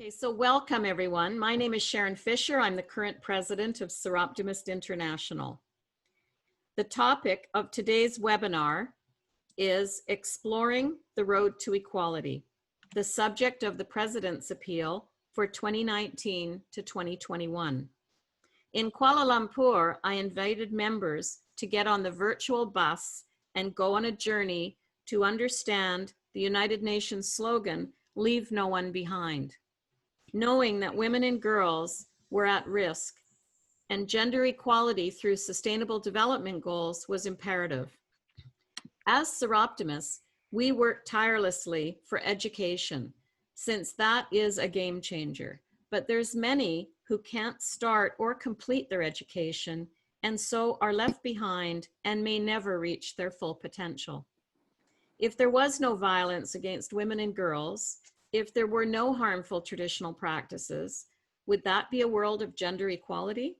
Okay, so welcome everyone. My name is Sharon Fisher. I'm the current president of Soroptimist International. The topic of today's webinar is Exploring the Road to Equality, the subject of the President's Appeal for 2019 to 2021. In Kuala Lumpur, I invited members to get on the virtual bus and go on a journey to understand the United Nations slogan, "Leave no one behind." Knowing that women and girls were at risk and gender equality through sustainable development goals was imperative. As Soroptimists, we work tirelessly for education, since that is a game changer. But there's many who can't start or complete their education and so are left behind and may never reach their full potential. If there was no violence against women and girls, if there were no harmful traditional practices, would that be a world of gender equality?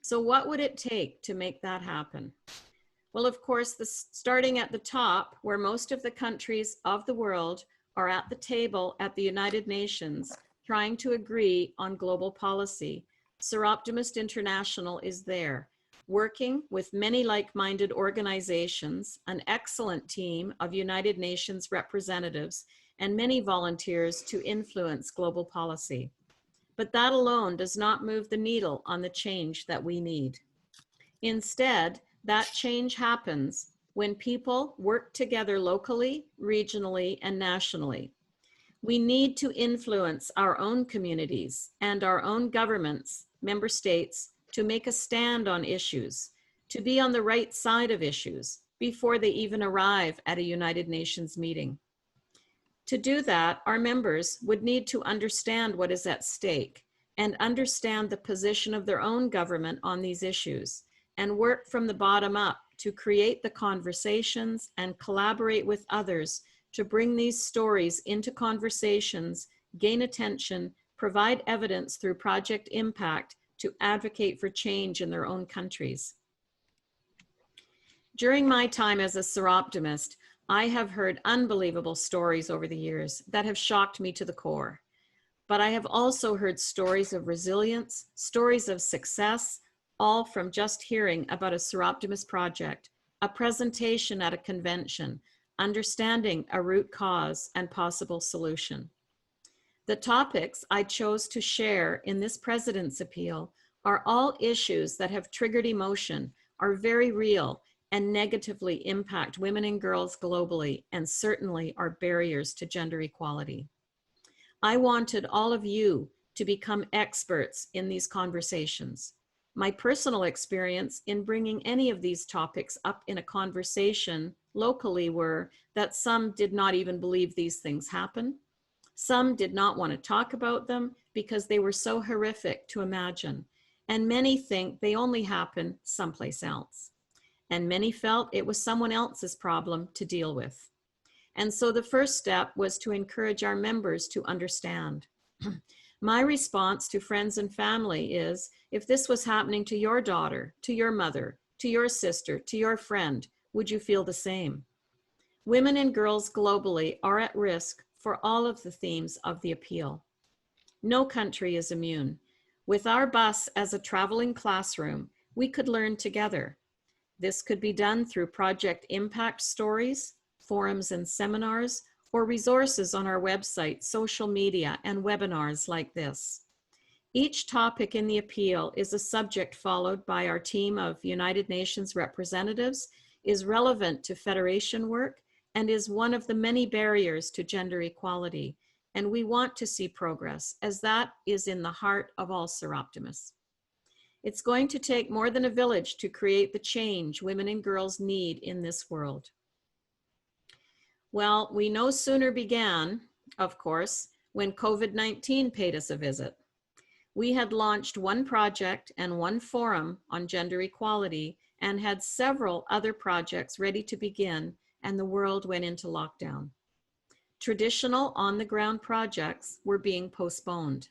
So what would it take to make that happen? Well, of course, starting at the top, where most of the countries of the world are at the table at the United Nations, trying to agree on global policy, Soroptimist International is there, working with many like-minded organizations, an excellent team of United Nations representatives, and many volunteers to influence global policy. But that alone does not move the needle on the change that we need. Instead, that change happens when people work together locally, regionally, and nationally. We need to influence our own communities and our own governments, member states, to make a stand on issues, to be on the right side of issues before they even arrive at a United Nations meeting. To do that, our members would need to understand what is at stake and understand the position of their own government on these issues and work from the bottom up to create the conversations and collaborate with others to bring these stories into conversations, gain attention, provide evidence through Project Impact to advocate for change in their own countries. During my time as a Soroptimist, I have heard unbelievable stories over the years that have shocked me to the core. But I have also heard stories of resilience, stories of success, all from just hearing about a Soroptimist project, a presentation at a convention, understanding a root cause and possible solution. The topics I chose to share in this President's Appeal are all issues that have triggered emotion, are very real, and negatively impact women and girls globally, and certainly are barriers to gender equality. I wanted all of you to become experts in these conversations. My personal experience in bringing any of these topics up in a conversation locally were that some did not even believe these things happen. Some did not want to talk about them because they were so horrific to imagine. And many think they only happen someplace else. And many felt it was someone else's problem to deal with. And so the first step was to encourage our members to understand. My response to friends and family is, if this was happening to your daughter, to your mother, to your sister, to your friend, would you feel the same? Women and girls globally are at risk for all of the themes of the appeal. No country is immune. With our bus as a traveling classroom, we could learn together. This could be done through Project Impact stories, forums and seminars, or resources on our website, social media, and webinars like this. Each topic in the appeal is a subject followed by our team of United Nations representatives, is relevant to Federation work, and is one of the many barriers to gender equality. And we want to see progress, as that is in the heart of all Soroptimists. It's going to take more than a village to create the change women and girls need in this world. Well, we no sooner began, of course, when COVID-19 paid us a visit. We had launched one project and one forum on gender equality and had several other projects ready to begin, and the world went into lockdown. Traditional on-the-ground projects were being postponed.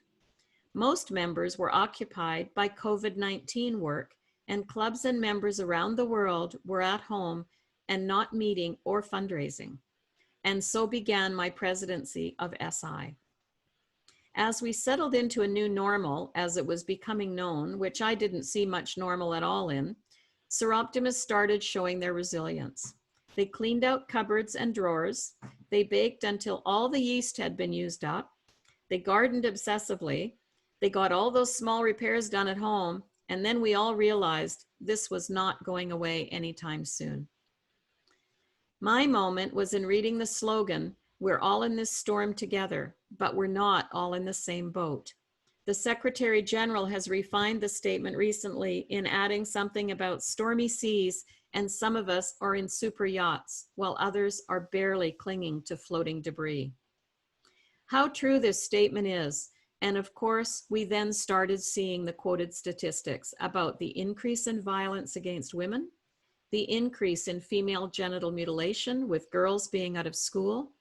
Most members were occupied by COVID-19 work, and clubs and members around the world were at home and not meeting or fundraising. And so began my presidency of SI. As we settled into a new normal, as it was becoming known, which I didn't see much normal at all in, Soroptimists started showing their resilience. They cleaned out cupboards and drawers. They baked until all the yeast had been used up. They gardened obsessively. They got all those small repairs done at home. And then we all realized this was not going away anytime soon. My moment was in reading the slogan, "We're all in this storm together, but we're not all in the same boat." The Secretary General has refined the statement recently in adding something about stormy seas, and some of us are in super yachts, while others are barely clinging to floating debris. How true this statement is, and of course, we then started seeing the quoted statistics about the increase in violence against women, the increase in female genital mutilation with girls being out of school,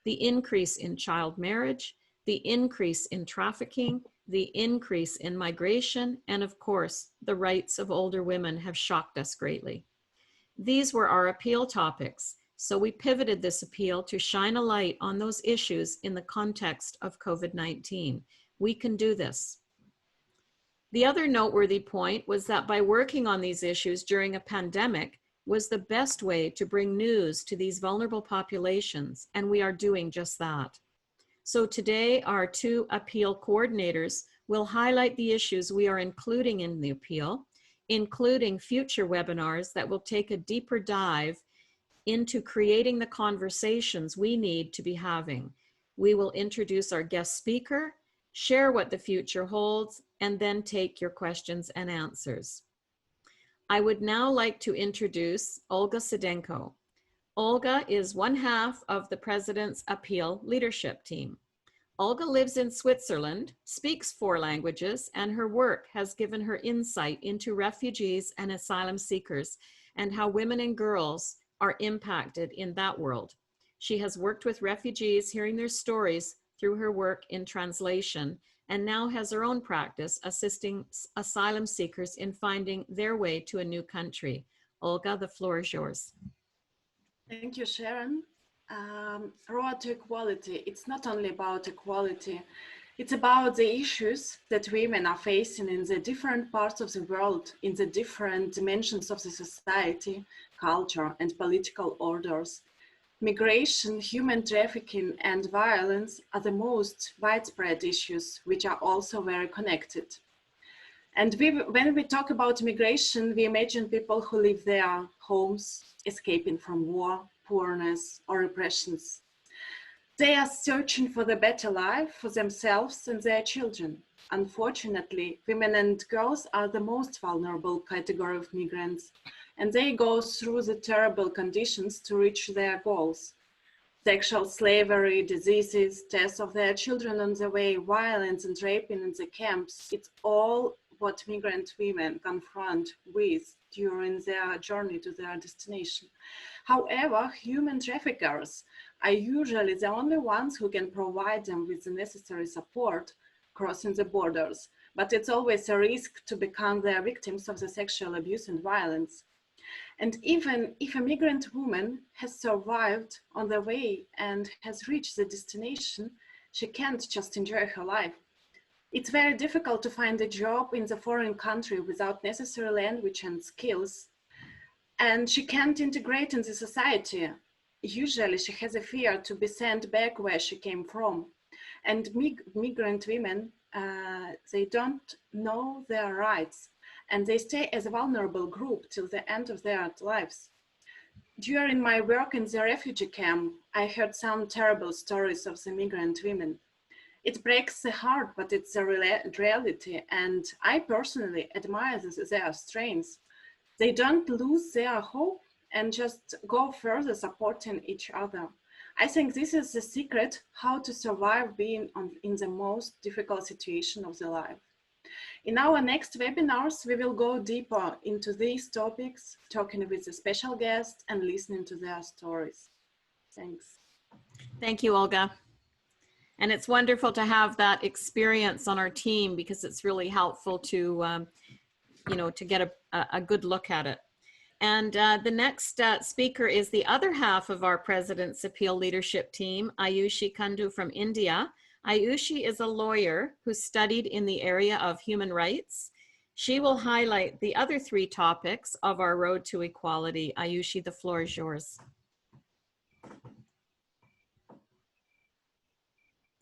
the increase in child marriage, the increase in trafficking, the increase in migration, and of course, the rights of older women have shocked us greatly. These were our appeal topics, so we pivoted this appeal to shine a light on those issues in the context of COVID-19. We can do this. The other noteworthy point was that by working on these issues during a pandemic was the best way to bring news to these vulnerable populations, and we are doing just that. So today, our two appeal coordinators will highlight the issues we are including in the appeal, including future webinars that will take a deeper dive into creating the conversations we need to be having. We will introduce our guest speaker, share what the future holds, and then take your questions and answers. I would now like to introduce Olga Sidenko. Olga is one half of the President's Appeal leadership team. Olga lives in Switzerland, speaks 4 languages, and her work has given her insight into refugees and asylum seekers and how women and girls are impacted in that world. She has worked with refugees, hearing their stories through her work in translation, and now has her own practice assisting asylum seekers in finding their way to a new country. Olga, the floor is yours. Thank you, Sharon. Road to equality, it's not only about equality, it's about the issues that women are facing in the different parts of the world, in the different dimensions of the society, culture, and political orders. Migration, human trafficking, and violence are the most widespread issues, which are also very connected. And when we talk about migration, we imagine people who leave their homes, escaping from war, poorness, or repressions. They are searching for the better life for themselves and their children. Unfortunately, women and girls are the most vulnerable category of migrants, and they go through the terrible conditions to reach their goals. Sexual slavery, diseases, death of their children on the way, violence and raping in the camps, it's all what migrant women confront with during their journey to their destination. However, human traffickers are usually the only ones who can provide them with the necessary support crossing the borders, but it's always a risk to become their victims of the sexual abuse and violence. And even if a migrant woman has survived on the way and has reached the destination, she can't just enjoy her life. It's very difficult to find a job in the foreign country without necessary language and skills, and she can't integrate in the society. Usually she has a fear to be sent back where she came from. And migrant women, they don't know their rights, and they stay as a vulnerable group till the end of their lives. During my work in the refugee camp, I heard some terrible stories of the migrant women. It breaks the heart, but it's a reality, and I personally admire their strengths. They don't lose their hope and just go further supporting each other. I think this is the secret how to survive being in the most difficult situation of their life. In our next webinars, we will go deeper into these topics, talking with a special guest and listening to their stories. Thanks. Thank you, Olga. And it's wonderful to have that experience on our team because it's really helpful to, to get a good look at it. And the next speaker is the other half of our President's Appeal leadership team, Ayushi Kundu from India. Ayushi is a lawyer who studied in the area of human rights. She will highlight the other three topics of our road to equality. Ayushi, the floor is yours.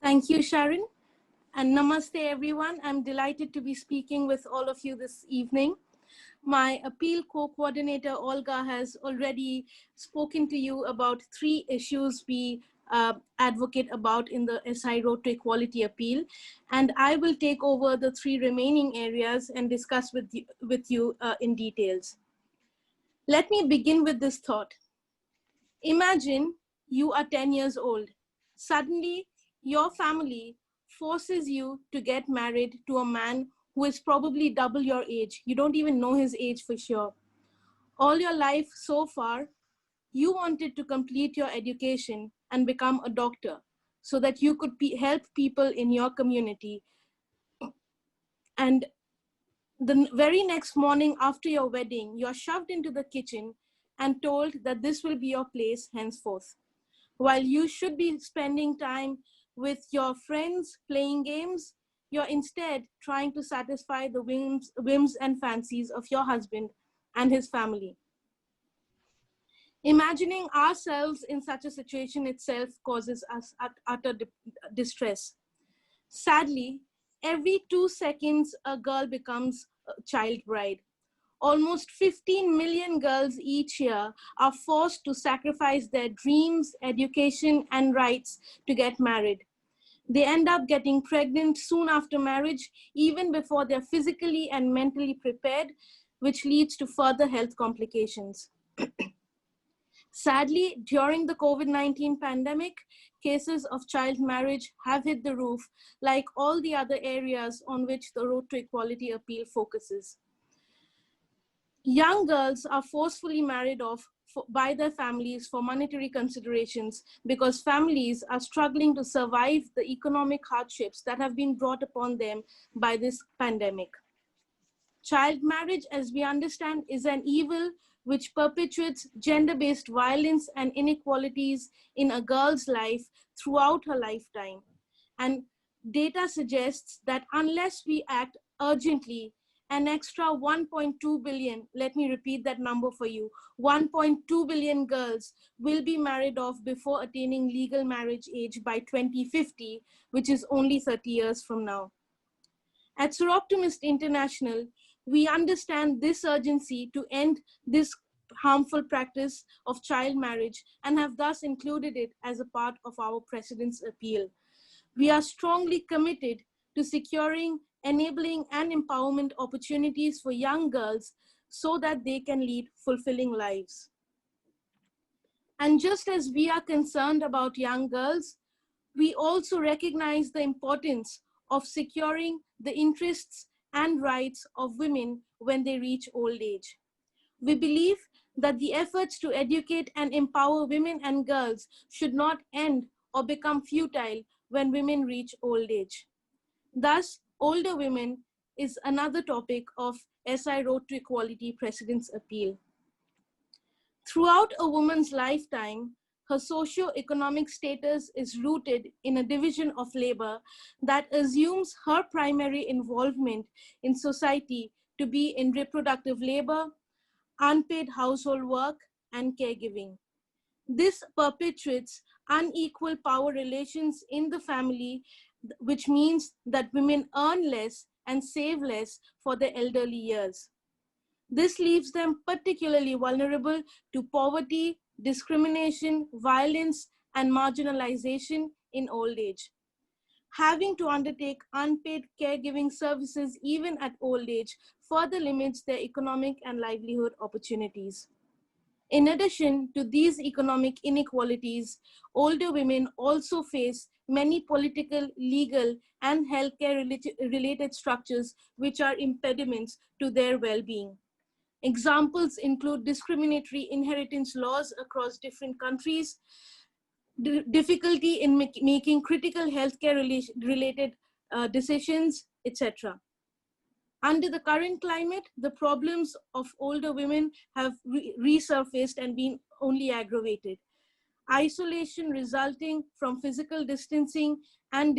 Thank you, Sharon. And namaste, everyone. I'm delighted to be speaking with all of you this evening. My appeal co-coordinator, Olga, has already spoken to you about three issues we advocate about in the SI Road to Equality appeal. And I will take over the three remaining areas and discuss with you in details. Let me begin with this thought. Imagine you are 10 years old. Suddenly, your family forces you to get married to a man who is probably double your age. You don't even know his age for sure. All your life so far, you wanted to complete your education and become a doctor so that you could help people in your community. And the very next morning after your wedding, you're shoved into the kitchen and told that this will be your place henceforth. While you should be spending time with your friends playing games, you're instead trying to satisfy the whims and fancies of your husband and his family. Imagining ourselves in such a situation itself causes us utter distress. Sadly, every 2 seconds, a girl becomes a child bride. Almost 15 million girls each year are forced to sacrifice their dreams, education, and rights to get married. They end up getting pregnant soon after marriage, even before they're physically and mentally prepared, which leads to further health complications. Sadly, during the COVID-19 pandemic, cases of child marriage have hit the roof, like all the other areas on which the Road to Equality appeal focuses. Young girls are forcefully married off by their families for monetary considerations because families are struggling to survive the economic hardships that have been brought upon them by this pandemic. Child marriage, as we understand, is an evil which perpetuates gender-based violence and inequalities in a girl's life throughout her lifetime. And data suggests that unless we act urgently, an extra 1.2 billion, let me repeat that number for you, 1.2 billion girls will be married off before attaining legal marriage age by 2050, which is only 30 years from now. At Soroptimist International, we understand this urgency to end this harmful practice of child marriage and have thus included it as a part of our President's appeal. We are strongly committed to securing, enabling, and empowerment opportunities for young girls so that they can lead fulfilling lives. And just as we are concerned about young girls, we also recognize the importance of securing the interests and rights of women when they reach old age. We believe that the efforts to educate and empower women and girls should not end or become futile when women reach old age. Thus, older women is another topic of SI Road to Equality President's appeal. Throughout a woman's lifetime, her socio-economic status is rooted in a division of labor that assumes her primary involvement in society to be in reproductive labor, unpaid household work, and caregiving. This perpetuates unequal power relations in the family, which means that women earn less and save less for their elderly years. This leaves them particularly vulnerable to poverty, discrimination, violence, and marginalization in old age. Having to undertake unpaid caregiving services even at old age further limits their economic and livelihood opportunities. In addition to these economic inequalities, older women also face many political, legal, and healthcare related structures which are impediments to their well-being. Examples include discriminatory inheritance laws across different countries, difficulty in making critical healthcare related decisions, etc. Under the current climate, the problems of older women have resurfaced and been only aggravated. isolation resulting from physical distancing and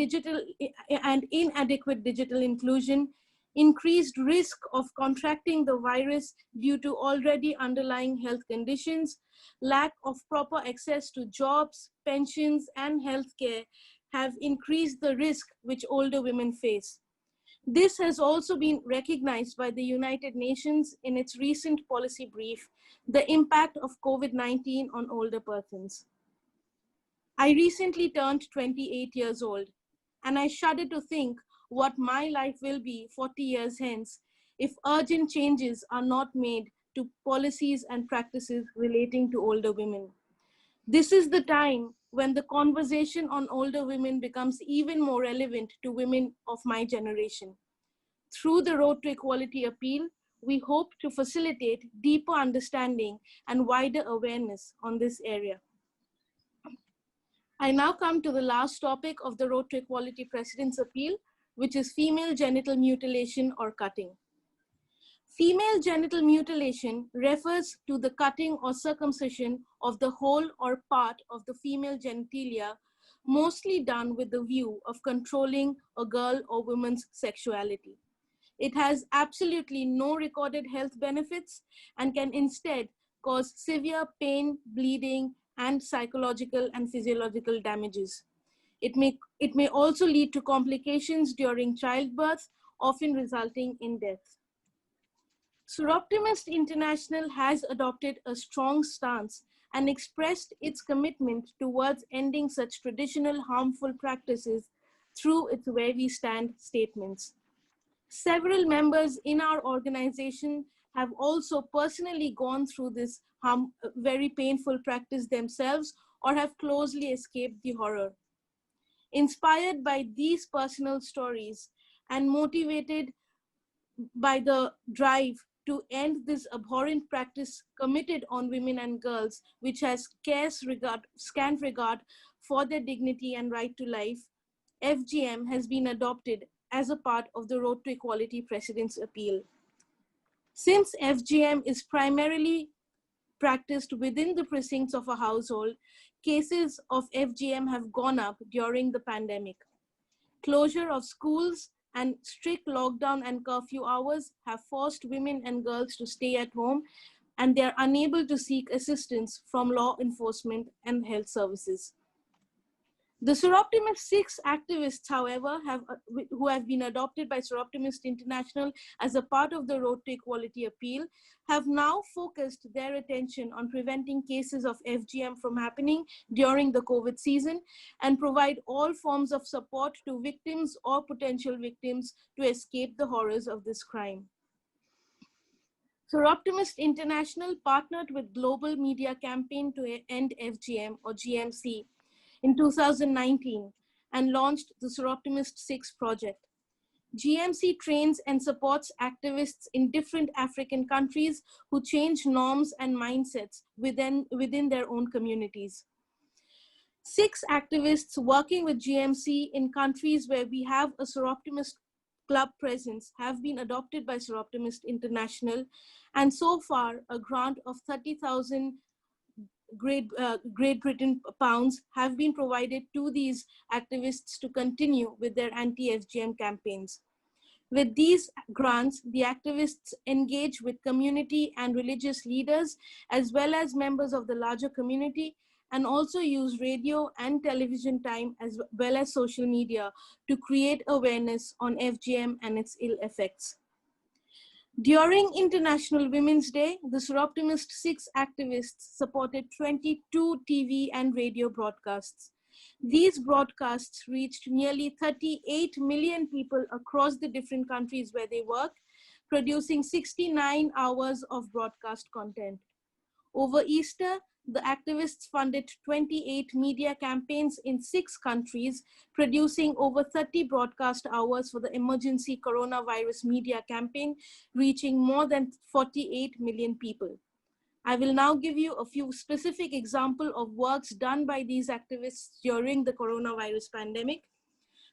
inadequate digital inclusion, increased risk of contracting the virus due to already underlying health conditions, lack of proper access to jobs, pensions, and healthcare have increased the risk which older women face. This has also been recognized by the United Nations in its recent policy brief, the impact of COVID-19 on older persons. I recently turned 28 years old, and I shudder to think what my life will be 40 years hence if urgent changes are not made to policies and practices relating to older women. This is the time when the conversation on older women becomes even more relevant to women of my generation. Through the Road to Equality appeal, we hope to facilitate deeper understanding and wider awareness on this area. I now come to the last topic of the Road to Equality President's appeal, which is female genital mutilation or cutting. Female genital mutilation refers to the cutting or circumcision of the whole or part of the female genitalia, mostly done with the view of controlling a girl or woman's sexuality. It has absolutely no recorded health benefits and can instead cause severe pain, bleeding, and psychological and physiological damages. It may also lead to complications during childbirth, often resulting in death. Soroptimist International has adopted a strong stance and expressed its commitment towards ending such traditional harmful practices through its Where We Stand statements. Several members in our organization have also personally gone through this very painful practice themselves or have closely escaped the horror. Inspired by these personal stories and motivated by the drive to end this abhorrent practice committed on women and girls, which has scant regard for their dignity and right to life, FGM has been adopted as a part of the Road to Equality President's appeal. Since FGM is primarily practiced within the precincts of a household, cases of FGM have gone up during the pandemic. Closure of schools and strict lockdown and curfew hours have forced women and girls to stay at home, and they are unable to seek assistance from law enforcement and health services. The Soroptimist 6 activists, however, who have been adopted by Soroptimist International as a part of the Road to Equality appeal, have now focused their attention on preventing cases of FGM from happening during the COVID season and provide all forms of support to victims or potential victims to escape the horrors of this crime. Soroptimist International partnered with Global Media Campaign to End FGM, or GMC, in 2019 and launched the Soroptimist 6 project. GMC trains and supports activists in different African countries who change norms and mindsets within their own communities. 6 activists working with GMC in countries where we have a Soroptimist club presence have been adopted by Soroptimist International, and so far a grant of 30,000 Great Britain pounds have been provided to these activists to continue with their anti-FGM campaigns. With these grants, the activists engage with community and religious leaders, as well as members of the larger community, and also use radio and television time, as well as social media, to create awareness on FGM and its ill effects. During International Women's Day, the Soroptimist 6 activists supported 22 TV and radio broadcasts. These broadcasts reached nearly 38 million people across the different countries where they work, producing 69 hours of broadcast content. Over Easter, the activists funded 28 media campaigns in 6 countries, producing over 30 broadcast hours for the emergency coronavirus media campaign, reaching more than 48 million people. I will now give you a few specific examples of works done by these activists during the coronavirus pandemic.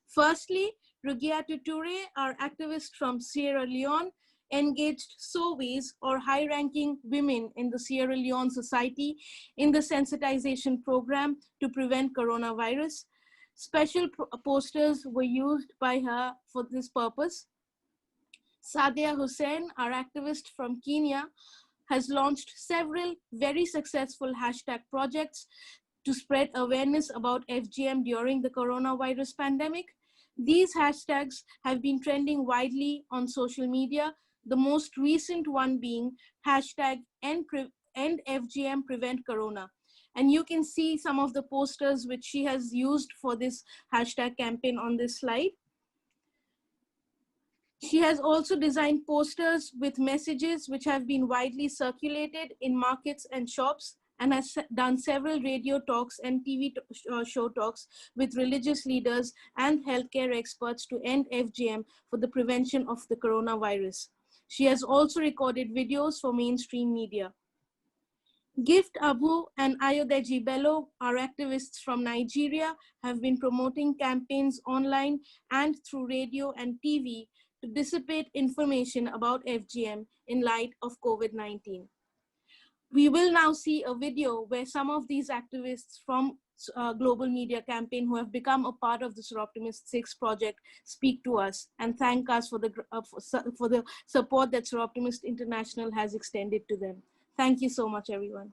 Firstly, Rugiatu Toure, our activist from Sierra Leone, engaged SOWIs or high-ranking women in the Sierra Leone society in the sensitization program to prevent coronavirus. Special posters were used by her for this purpose. Sadia Hussain, our activist from Kenya, has launched several very successful hashtag projects to spread awareness about FGM during the coronavirus pandemic. These hashtags have been trending widely on social media, the most recent one being hashtag End FGM Prevent Corona. And you can see some of the posters which she has used for this hashtag campaign on this slide. She has also designed posters with messages which have been widely circulated in markets and shops, and has done several radio talks and TV show talks with religious leaders and healthcare experts to end FGM for the prevention of the coronavirus. She has also recorded videos for mainstream media. Gift Abu and Ayodeji Bello, our activists from Nigeria, have been promoting campaigns online and through radio and TV to dissipate information about FGM in light of COVID-19. We will now see a video where some of these activists from Global Media Campaign who have become a part of the Soroptimist 6 project speak to us and thank us for the support that Soroptimist International has extended to them. Thank you so much, everyone.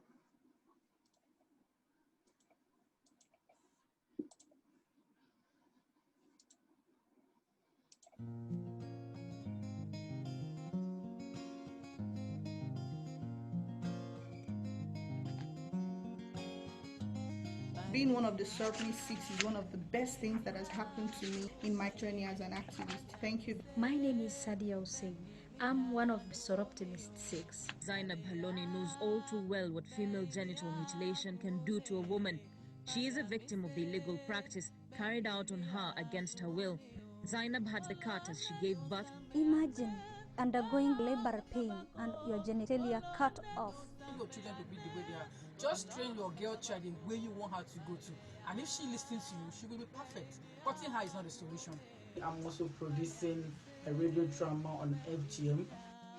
Being one of the Soroptimist 6 is one of the best things that has happened to me in my journey as an activist. Thank you. My name is Sadia Hussain. I'm one of the Soroptimist 6. Zainab Haloni knows all too well what female genital mutilation can do to a woman. She is a victim of the illegal practice carried out on her against her will. Zainab had the cut as she gave birth. Imagine undergoing labor pain and your genitalia cut off. Your children to be the way they are. Just train your girl child in where you want her to go to. And if she listens to you, she will be perfect. Cutting her is not a solution. I'm also producing a radio drama on FGM.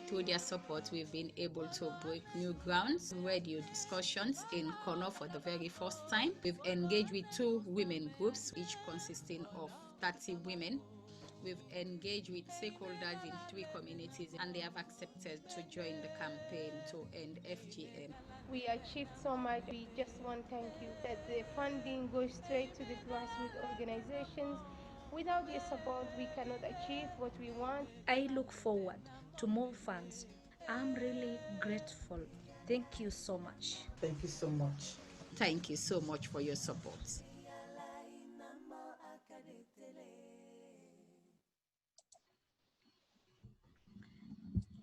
Through their support, we've been able to break new grounds, radio discussions in Kono for the very first time. We've engaged with 2 women groups, each consisting of 30 women. We've engaged with stakeholders in 3 communities, and they have accepted to join the campaign to end FGM. We achieved so much. We just want to thank you that the funding goes straight to the grassroots organizations. Without your support, we cannot achieve what we want. I look forward to more funds. I'm really grateful. Thank you so much. Thank you so much. Thank you so much for your support.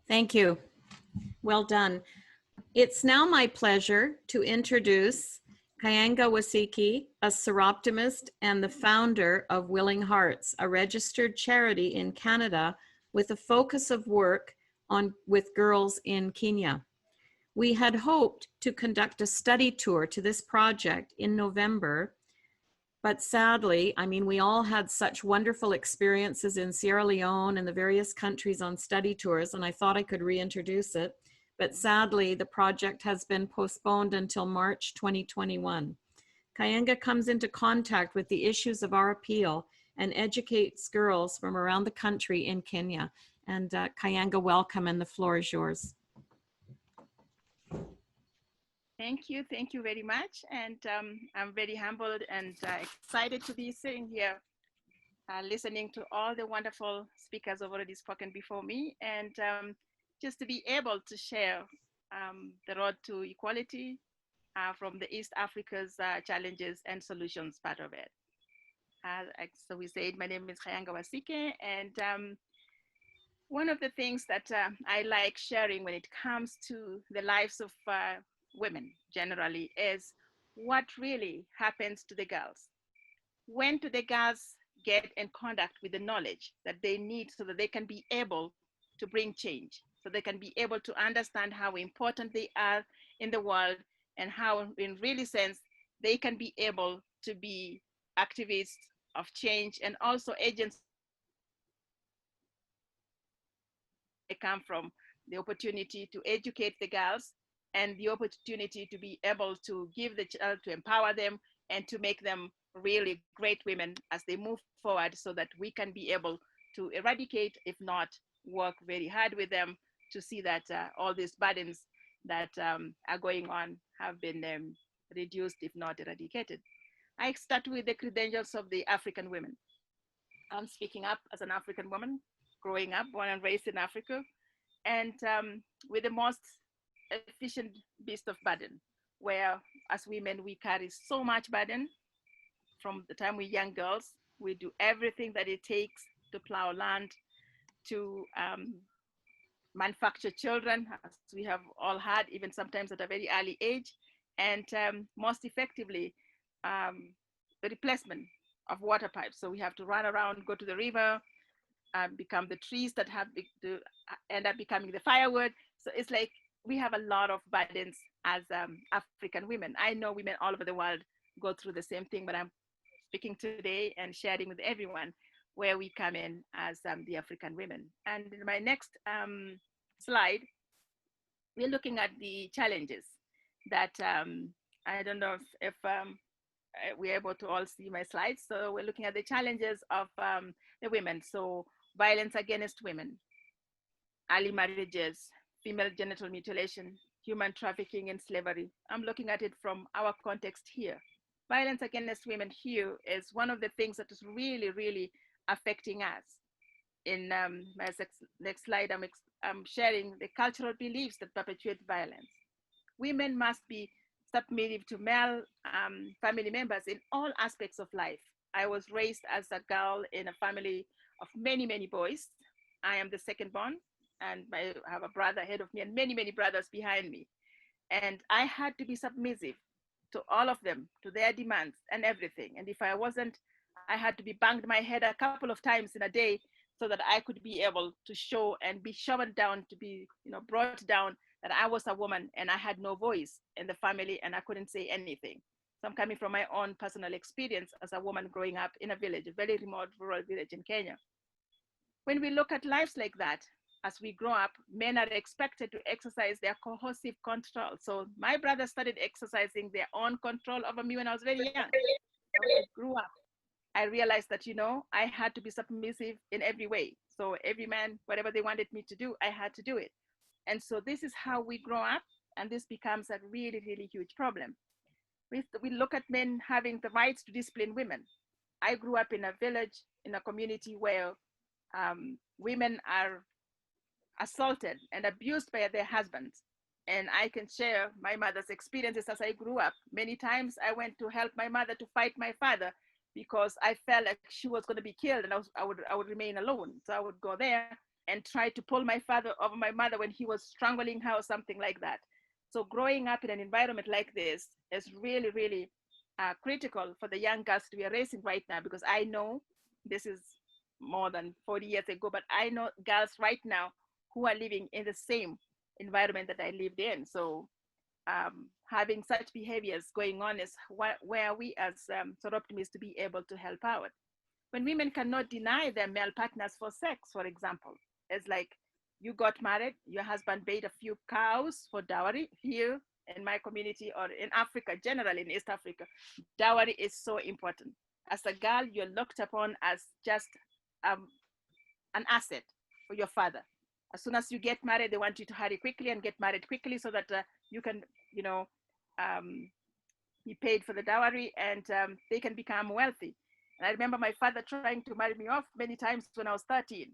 Thank you. Well done. It's now my pleasure to introduce Kayanga Wasiki, a Soroptimist and the founder of Willing Hearts, a registered charity in Canada with a focus of work with girls in Kenya. We had hoped to conduct a study tour to this project in November, but sadly, we all had such wonderful experiences in Sierra Leone and the various countries on study tours, and I thought I could reintroduce it. But sadly, the project has been postponed until March 2021. Kayanga comes into contact with the issues of our appeal and educates girls from around the country in Kenya. And Kayanga, welcome, and the floor is yours. Thank you very much. And I'm very humbled and excited to be sitting here listening to all the wonderful speakers who have already spoken before me, and just to be able to share the road to equality from the East Africa's challenges and solutions part of it. So we said, my name is Kayanga Wasike, and one of the things that I like sharing when it comes to the lives of women generally is what really happens to the girls. When do the girls get in contact with the knowledge that they need so that they can be able to bring change, so they can be able to understand how important they are in the world and how in really sense they can be able to be activists of change and also agents come from the opportunity to educate the girls and the opportunity to be able to give the child, to empower them and to make them really great women as they move forward, so that we can be able to eradicate, if not work very hard with them to see that all these burdens that are going on have been reduced, if not eradicated. I start with the credentials of the African women. I'm speaking up as an African woman, growing up, born and raised in Africa, and with the most efficient beast of burden, where as women, we carry so much burden from the time we're young girls. We do everything that it takes to plow land, to manufacture children, as we have all had, even sometimes at a very early age, and most effectively, the replacement of water pipes. So we have to run around, go to the river, become the trees that have to end up becoming the firewood. So it's like we have a lot of burdens as African women. I know women all over the world go through the same thing, but I'm speaking today and sharing with everyone where we come in as the African women. And in my next slide, we're looking at the challenges that I don't know if we're able to all see my slides. So we're looking at the challenges of the women. So violence against women, early marriages, female genital mutilation, human trafficking and slavery. I'm looking at it from our context here. Violence against women here is one of the things that is really, really affecting us. In my next slide, I'm sharing the cultural beliefs that perpetuate violence. Women must be submissive to male family members in all aspects of life. I was raised as a girl in a family of many, many boys. I am the second born, and I have a brother ahead of me and many, many brothers behind me. And I had to be submissive to all of them, to their demands and everything. And if I wasn't, I had to be banged my head a couple of times in a day so that I could be able to show and be shown down, to be, brought down, that I was a woman and I had no voice in the family and I couldn't say anything. So I'm coming from my own personal experience as a woman growing up in a village, a very remote rural village in Kenya. When we look at lives like that, as we grow up, men are expected to exercise their coercive control. So my brother started exercising their own control over me when I was very young. So when I grew up, I realized that, I had to be submissive in every way. So every man, whatever they wanted me to do, I had to do it. And so this is how we grow up, and this becomes a really, really huge problem. We look at men having the rights to discipline women. I grew up in a village, in a community where women are assaulted and abused by their husbands. And I can share my mother's experiences as I grew up. Many times I went to help my mother to fight my father because I felt like she was going to be killed and I would remain alone. So I would go there and try to pull my father over my mother when he was strangling her or something like that. So growing up in an environment like this is really, really critical for the young girls we are raising right now, because I know this is more than 40 years ago, but I know girls right now who are living in the same environment that I lived in. So having such behaviors going on is where we as Soroptimists to be able to help out. When women cannot deny their male partners for sex, for example, it's like you got married, your husband paid a few cows for dowry. Here in my community or in Africa, generally in East Africa, dowry is so important. As a girl, you're looked upon as just an asset for your father. As soon as you get married, they want you to hurry quickly and get married quickly so that you can, be paid for the dowry and they can become wealthy. And I remember my father trying to marry me off many times when I was 13,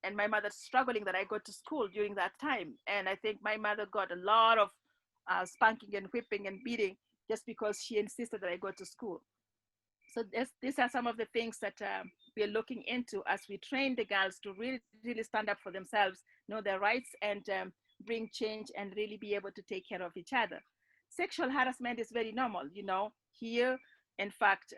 and my mother struggling that I go to school during that time. And I think my mother got a lot of spanking and whipping and beating just because she insisted that I go to school. So these are some of the things that we are looking into as we train the girls to really, really stand up for themselves, know their rights, and bring change and really be able to take care of each other. Sexual harassment is very normal, here. In fact,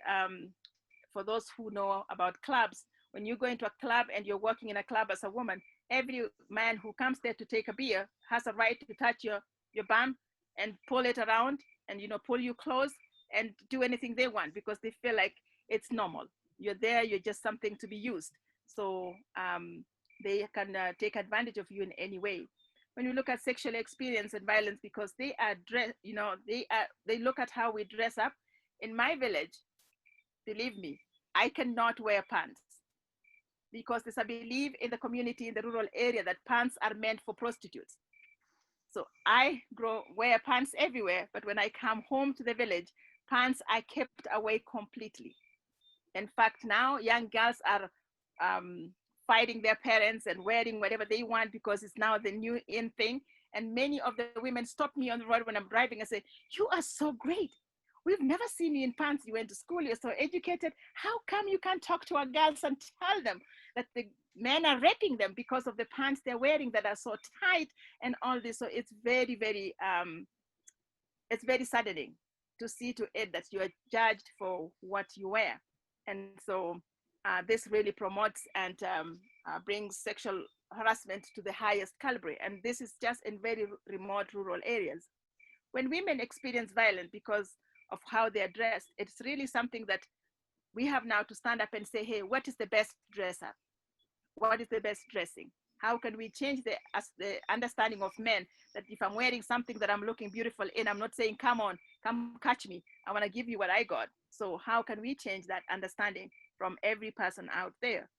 for those who know about clubs, when you go into a club and you're working in a club as a woman, every man who comes there to take a beer has a right to touch your bum and pull it around and, pull you close and do anything they want because they feel like it's normal. You're there, you're just something to be used. So they can take advantage of you in any way. When you look at sexual experience and violence, because they are they look at how we dress up. In my village, believe me, I cannot wear pants because there's a belief in the community in the rural area that pants are meant for prostitutes. So I wear pants everywhere, but when I come home to the village, pants are kept away completely. In fact, now young girls are fighting their parents and wearing whatever they want because it's now the new in thing. And many of the women stop me on the road when I'm driving and say, "You are so great. We've never seen you in pants. You went to school, you're so educated. How come you can't talk to our girls and tell them that the men are raping them because of the pants they're wearing that are so tight and all this?" So it's very, very, it's very saddening to see to it that you are judged for what you wear. And so this really promotes and brings sexual harassment to the highest caliber. And this is just in very remote rural areas. When women experience violence because of how they're dressed, it's really something that we have now to stand up and say, hey, what is the best dress up? What is the best dressing? How can we change the understanding of men that if I'm wearing something that I'm looking beautiful in, I'm not saying, come on, come catch me. I want to give you what I got. So how can we change that understanding from every person out there?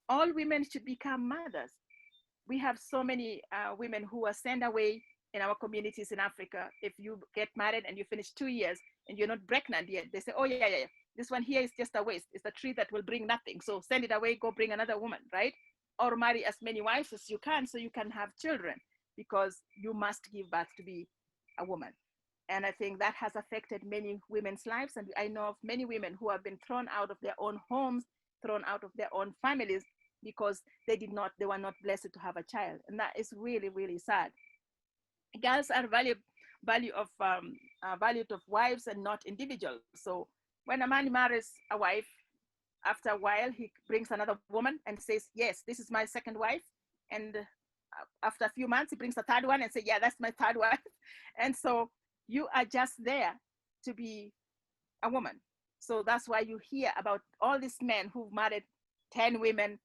All women should become mothers. We have so many women who are sent away in our communities in Africa. If you get married and you finish 2 years and you're not pregnant yet, they say, oh yeah, this one here is just a waste. It's a tree that will bring nothing. So send it away, go bring another woman, right? Or marry as many wives as you can so you can have children, because you must give birth to be a woman. And I think that has affected many women's lives. And I know of many women who have been thrown out of their own homes, thrown out of their own families, because they were not blessed to have a child. And that is really, really sad. Girls are valued of wives and not individuals. So when a man marries a wife, after a while, he brings another woman and says, yes, this is my second wife. And after a few months, he brings a third one and says, yeah, that's my third wife. And so you are just there to be a woman. So that's why you hear about all these men who've married 10 women,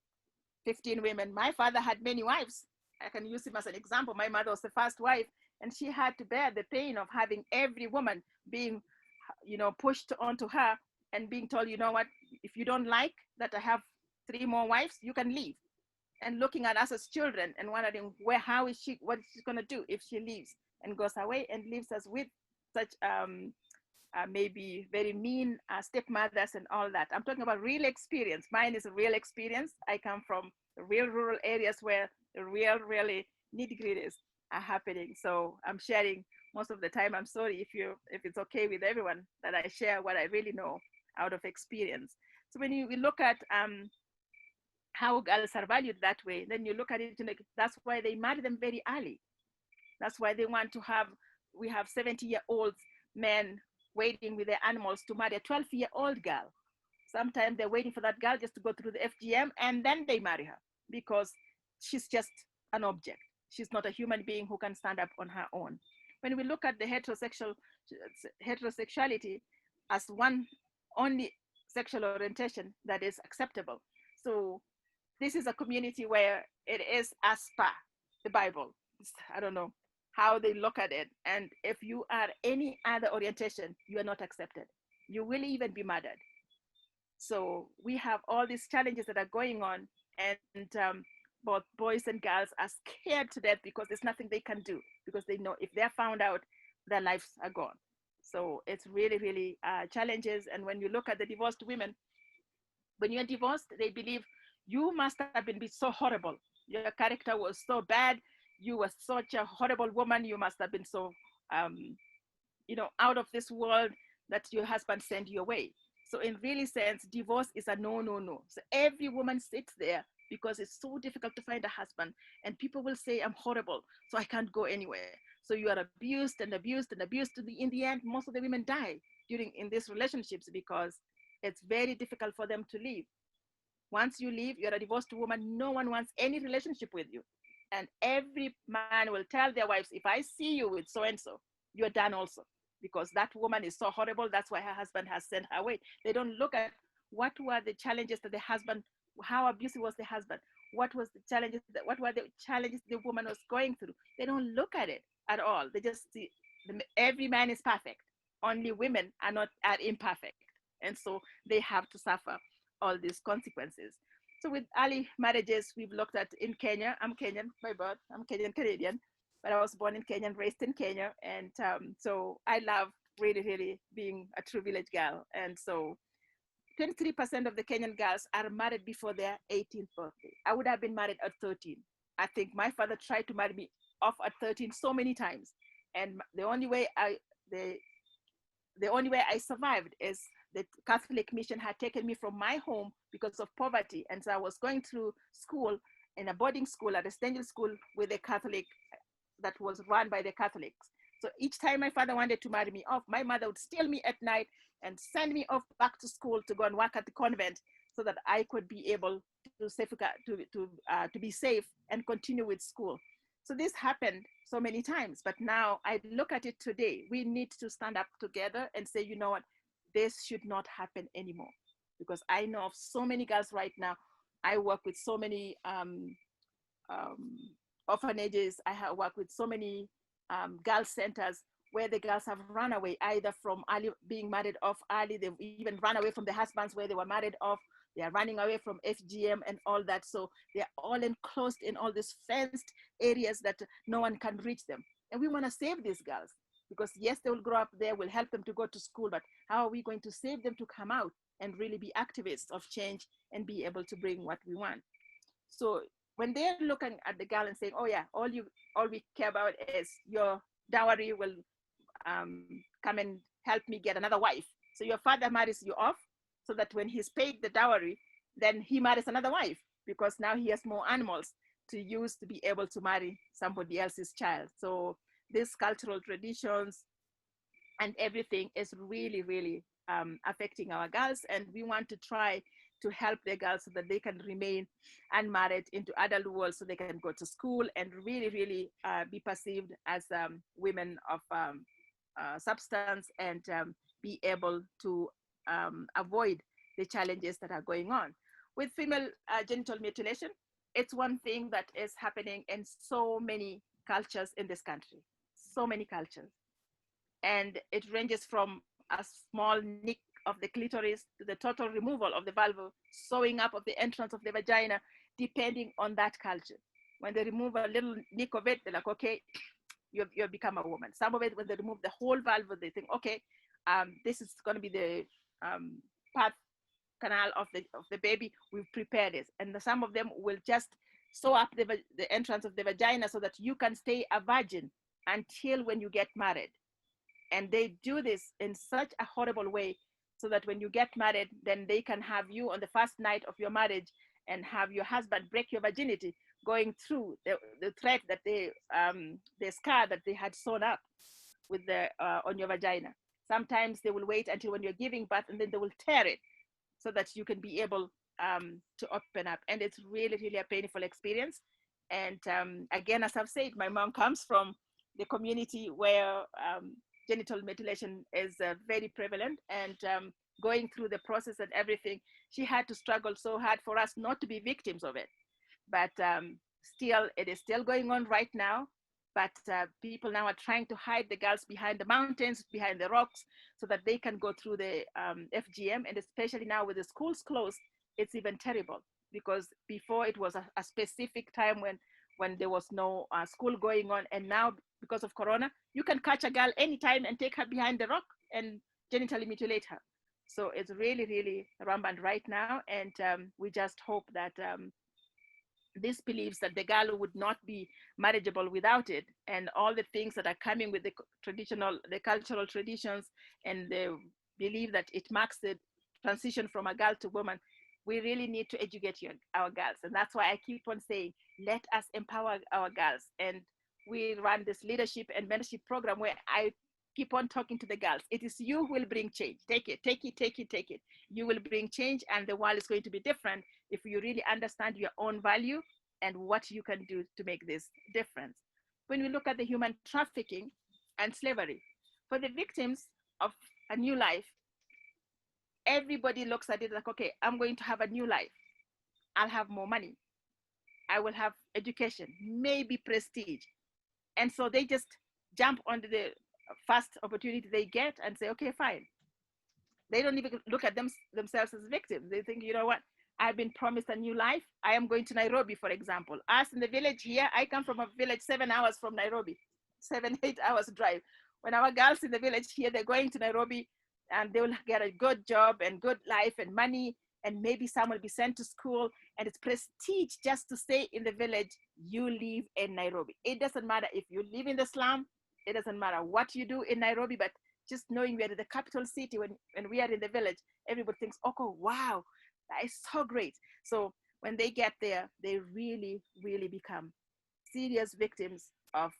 15 women. My father had many wives. I can use him as an example. My mother was the first wife, and she had to bear the pain of having every woman being, pushed onto her and being told, you know what, if you don't like that I have 3 more wives, you can leave. And looking at us as children and wondering what is she going to do if she leaves and goes away and leaves us with such maybe very mean stepmothers and all that. I'm talking about real experience. Mine is a real experience. I come from real rural areas where the really nitty-gritties are happening. So I'm sharing most of the time. I'm sorry if it's okay with everyone that I share what I really know out of experience. So when we look at how girls are valued that way, then you look at it, that's why they marry them very early. That's why they want to we have 70-year-old men waiting with their animals to marry a 12-year-old girl. Sometimes they're waiting for that girl just to go through the FGM, and then they marry her because she's just an object. She's not a human being who can stand up on her own. When we look at the heterosexuality as one only sexual orientation that is acceptable. So this is a community where it is as per the Bible. I don't know how they look at it. And if you are any other orientation, you are not accepted. You will even be murdered. So we have all these challenges that are going on, and both boys and girls are scared to death because there's nothing they can do, because they know if they're found out, their lives are gone. So it's really, really challenges. And when you look at the divorced women, when you're divorced, they believe you must have been so horrible. Your character was so bad. You were such a horrible woman. You must have been so, out of this world that your husband sent you away. So in really sense, divorce is a no, no, no. So every woman sits there because it's so difficult to find a husband, and people will say, I'm horrible, so I can't go anywhere. So you are abused and abused and abused. In the end, most of the women die in these relationships because it's very difficult for them to leave. Once you leave, you're a divorced woman. No one wants any relationship with you. And every man will tell their wives, if I see you with so-and-so, you're done also, because that woman is so horrible. That's why her husband has sent her away. They don't look at what were the challenges that the husband, how abusive was the husband? what was the challenges, what were the challenges the woman was going through. They don't look at it at all. They just see every man is perfect. Only women are imperfect. And so they have to suffer all these consequences. So with early marriages, we've looked at in Kenya. I'm Kenyan by birth. I'm Kenyan Canadian, but I was born in Kenya and raised in Kenya. And so I love really, really being a true village girl. And so 23% of the Kenyan girls are married before their 18th birthday. I would have been married at 13. I think my father tried to marry me off at 13 so many times. And the only way I survived is the Catholic mission had taken me from my home because of poverty. And so I was going through school in a boarding school, a residential school with a Catholic that was run by the Catholics. So each time my father wanted to marry me off, my mother would steal me at night and send me off back to school to go and work at the convent so that I could be able to be safe and continue with school. So this happened so many times, but now I look at it today. We need to stand up together and say, you know what, this should not happen anymore. Because I know of so many girls right now. I work with so many orphanages. I have worked with so many girls centers where the girls have run away either from early, being married off early. They've even run away from the husbands where they were married off. They are running away from FGM and all that. So they're all enclosed in all these fenced areas that no one can reach them. And we want to save these girls because yes, they will grow up there, we'll help them to go to school, but how are we going to save them to come out and really be activists of change and be able to bring what we want? So when they're looking at the girl and saying, oh yeah, all we care about is your dowry will come and help me get another wife. So your father marries you off so that when he's paid the dowry, then he marries another wife because now he has more animals to use to be able to marry somebody else's child. So these cultural traditions and everything is really, really affecting our girls. And we want to try to help the girls so that they can remain unmarried into adult world so they can go to school and really, really be perceived as women of substance and be able to avoid the challenges that are going on. With female genital mutilation, it's one thing that is happening in so many cultures in this country, so many cultures. And it ranges from a small nick of the clitoris to the total removal of the vulva, sewing up of the entrance of the vagina, depending on that culture. When they remove a little nick of it, they're like, okay, you've become a woman. Some of it, when they remove the whole vulva, they think, okay, this is going to be the path canal of the baby. We've prepared it. And some of them will just sew up the entrance of the vagina so that you can stay a virgin until when you get married. And they do this in such a horrible way so that when you get married, then they can have you on the first night of your marriage and have your husband break your virginity, going through the thread that the scar that they had sewn up with on your vagina. Sometimes they will wait until when you're giving birth and then they will tear it so that you can be able to open up. And it's really, really a painful experience. And again, as I've said, my mom comes from the community where genital mutilation is very prevalent, and going through the process and everything, she had to struggle so hard for us not to be victims of it. But still, it is still going on right now. But people now are trying to hide the girls behind the mountains, behind the rocks, so that they can go through the FGM. And especially now with the schools closed, it's even terrible, because before it was a specific time when there was no school going on. And now, because of Corona, you can catch a girl anytime and take her behind the rock and genitally mutilate her. So it's really, really rampant right now. And we just hope that this believes that the girl would not be marriageable without it, and all the things that are coming with the cultural traditions, and they believe that it marks the transition from a girl to woman. We really need to educate our girls. And that's why I keep on saying, let us empower our girls. And we run this leadership and mentorship program where I keep on talking to the girls. It is you who will bring change. Take it, take it, take it, take it. You will bring change, and the world is going to be different if you really understand your own value and what you can do to make this difference. When we look at the human trafficking and slavery, for the victims of a new life, everybody looks at it like, okay, I'm going to have a new life. I'll have more money. I will have education, maybe prestige. And so they just jump onto the first opportunity they get and say, okay, fine. They don't even look at themselves as victims. They think, you know what? I've been promised a new life. I am going to Nairobi, for example. Us in the village here, I come from a village 7 hours from Nairobi, 7-8 hours drive. When our girls in the village here, they're going to Nairobi and they will get a good job and good life and money, and maybe some will be sent to school, and it's prestige just to stay in the village. You live in Nairobi. It doesn't matter if you live in the slum. It doesn't matter what you do in Nairobi, but just knowing we are in the capital city, when we are in the village, everybody thinks, oh, wow, that is so great. So when they get there, they really, really become serious victims of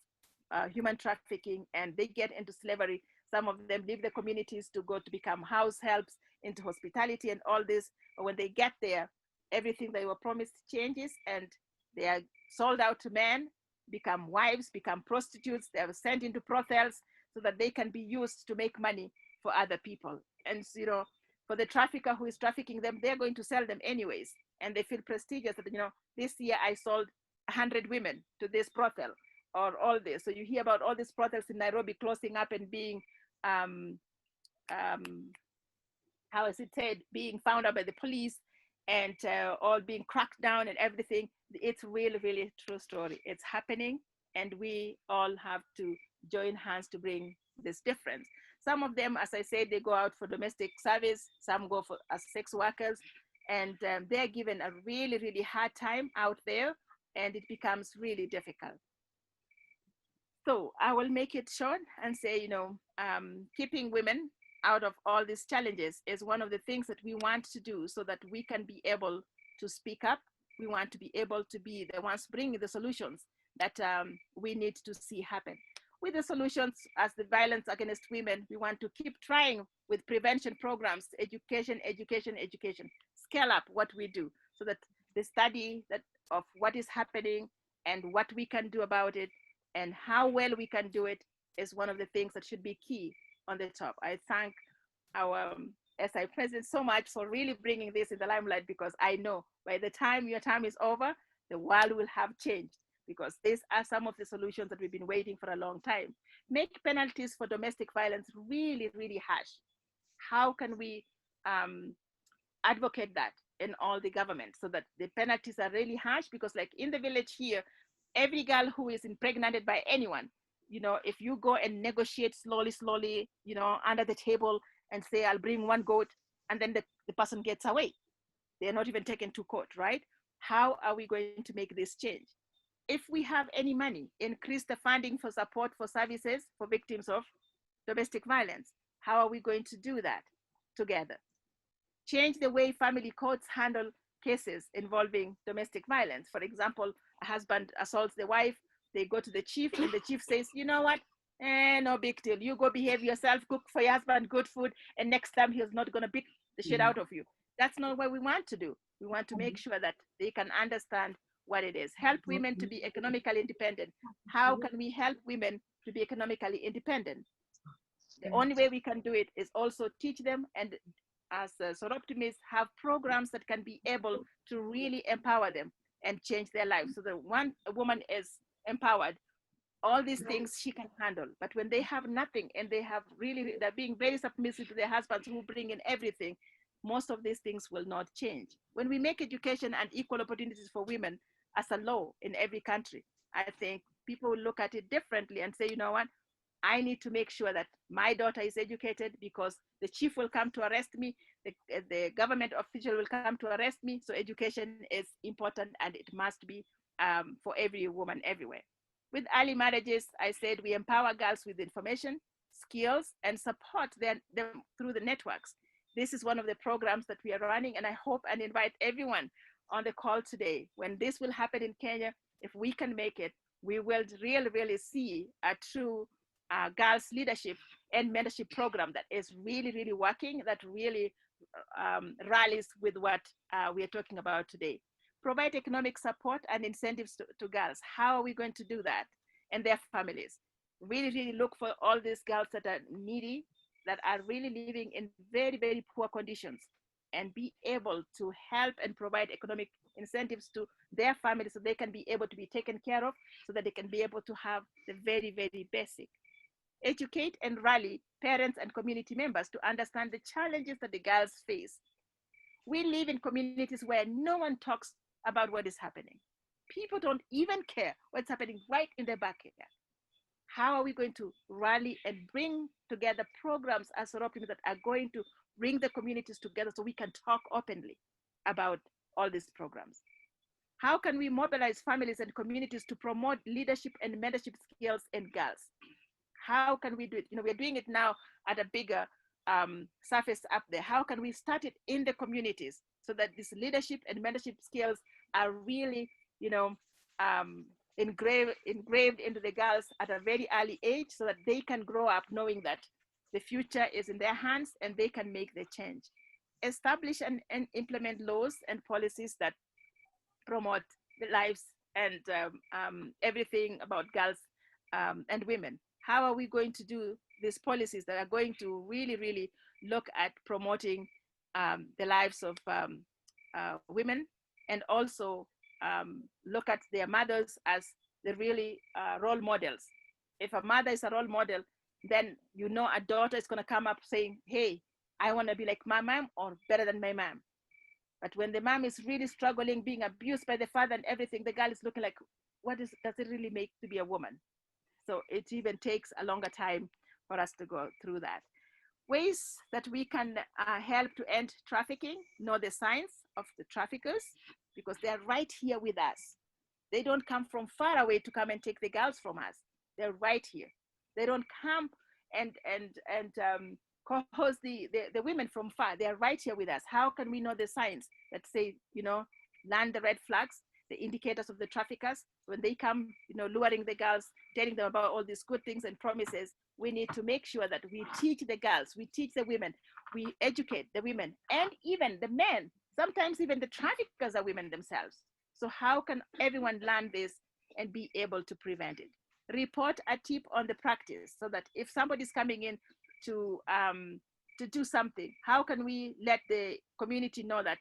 human trafficking, and they get into slavery. Some of them leave the communities to go to become house helps, into hospitality and all this. But when they get there, everything they were promised changes, and they are sold out to men, become wives, become prostitutes. They are sent into brothels so that they can be used to make money for other people. And you know, for the trafficker who is trafficking them, they're going to sell them anyways, and they feel prestigious that, you know, this year I sold 100 women to this brothel, or all this. So you hear about all these brothels in Nairobi closing up and being how is it said, being found out by the police, and all being cracked down and everything. It's really, really true story. It's happening, and we all have to join hands to bring this difference. Some of them, as I said, they go out for domestic service. Some go for as sex workers, and they're given a really, really hard time out there, and it becomes really difficult. So I will make it short and say, you know, keeping women out of all these challenges is one of the things that we want to do, so that we can be able to speak up. We want to be able to be the ones bringing the solutions that we need to see happen. With the solutions as the violence against women, we want to keep trying with prevention programs, education, education, education, scale up what we do, so that the study of what is happening and what we can do about it and how well we can do it is one of the things that should be key on the top. I thank our SI president so much for really bringing this in the limelight, because I know by the time your time is over, the world will have changed, because these are some of the solutions that we've been waiting for a long time. Make penalties for domestic violence really, really harsh. How can we advocate that in all the governments, so that the penalties are really harsh? Because like in the village here, every girl who is impregnated by anyone, you know, if you go and negotiate slowly, you know, under the table and say, I'll bring one goat, and then the person gets away. They're not even taken to court, right? How are we going to make this change? If we have any money, increase the funding for support for services for victims of domestic violence. How are we going to do that together? Change the way family courts handle cases involving domestic violence. For example, a husband assaults the wife, they go to the chief, and the chief says, you know what? No big deal. You go behave yourself, cook for your husband good food, and next time he's not going to beat the shit out of you. That's not what we want to do. We want to make sure that they can understand what it is. Help women to be economically independent. How can we help women to be economically independent? The only way we can do it is also teach them, and as Soroptimists have programs that can be able to really empower them and change their lives. So that a woman is empowered, all these things she can handle. But when they have nothing, and they're being very submissive to their husbands who bring in everything, most of these things will not change. When we make education and equal opportunities for women as a law in every country, I think people will look at it differently and say, you know what? I need to make sure that my daughter is educated, because the chief will come to arrest me, the government official will come to arrest me. So education is important, and it must be for every woman everywhere. With early marriages, I said we empower girls with information, skills, and support them through the networks. This is one of the programs that we are running, and I hope and invite everyone on the call today. When this will happen in Kenya, if we can make it, we will really, really see a true girls leadership and mentorship program that is really, really working, that really rallies with what we are talking about today. Provide economic support and incentives to girls. How are we going to do that? And their families. Really, really look for all these girls that are needy, that are really living in very, very poor conditions, and be able to help and provide economic incentives to their families so they can be able to be taken care of, so that they can be able to have the very, very basic. Educate and rally parents and community members to understand the challenges that the girls face. We live in communities where no one talks about what is happening. People don't even care what's happening right in their backyard. How are we going to rally and bring together programs as Soroptimist that are going to bring the communities together so we can talk openly about all these programs? How can we mobilize families and communities to promote leadership and mentorship skills in girls? How can we do it? We're doing it now at a bigger surface up there. How can we start it in the communities so that this leadership and mentorship skills are really, engraved into the girls at a very early age, so that they can grow up knowing that the future is in their hands and they can make the change. Establish and implement laws and policies that promote the lives and everything about girls and women. How are we going to do these policies that are going to really, really look at promoting the lives of women, and also look at their mothers as the really role models? If a mother is a role model, then a daughter is going to come up saying, hey, I want to be like my mom or better than my mom. But when the mom is really struggling, being abused by the father and everything, the girl is looking like, does it really make to be a woman? So it even takes a longer time for us to go through that. Ways that we can help to end trafficking: know the signs of the traffickers, because they're right here with us. They don't come from far away to come and take the girls from us. They're right here. They don't come and coerce the women from far. They're right here with us. How can we know the signs that say, land the red flags, the indicators of the traffickers? When they come, luring the girls, telling them about all these good things and promises, we need to make sure that we teach the girls, we teach the women, we educate the women, and even the men. Sometimes even the traffickers are women themselves. So how can everyone learn this and be able to prevent it? Report a tip on the practice, so that if somebody's coming in to do something, how can we let the community know that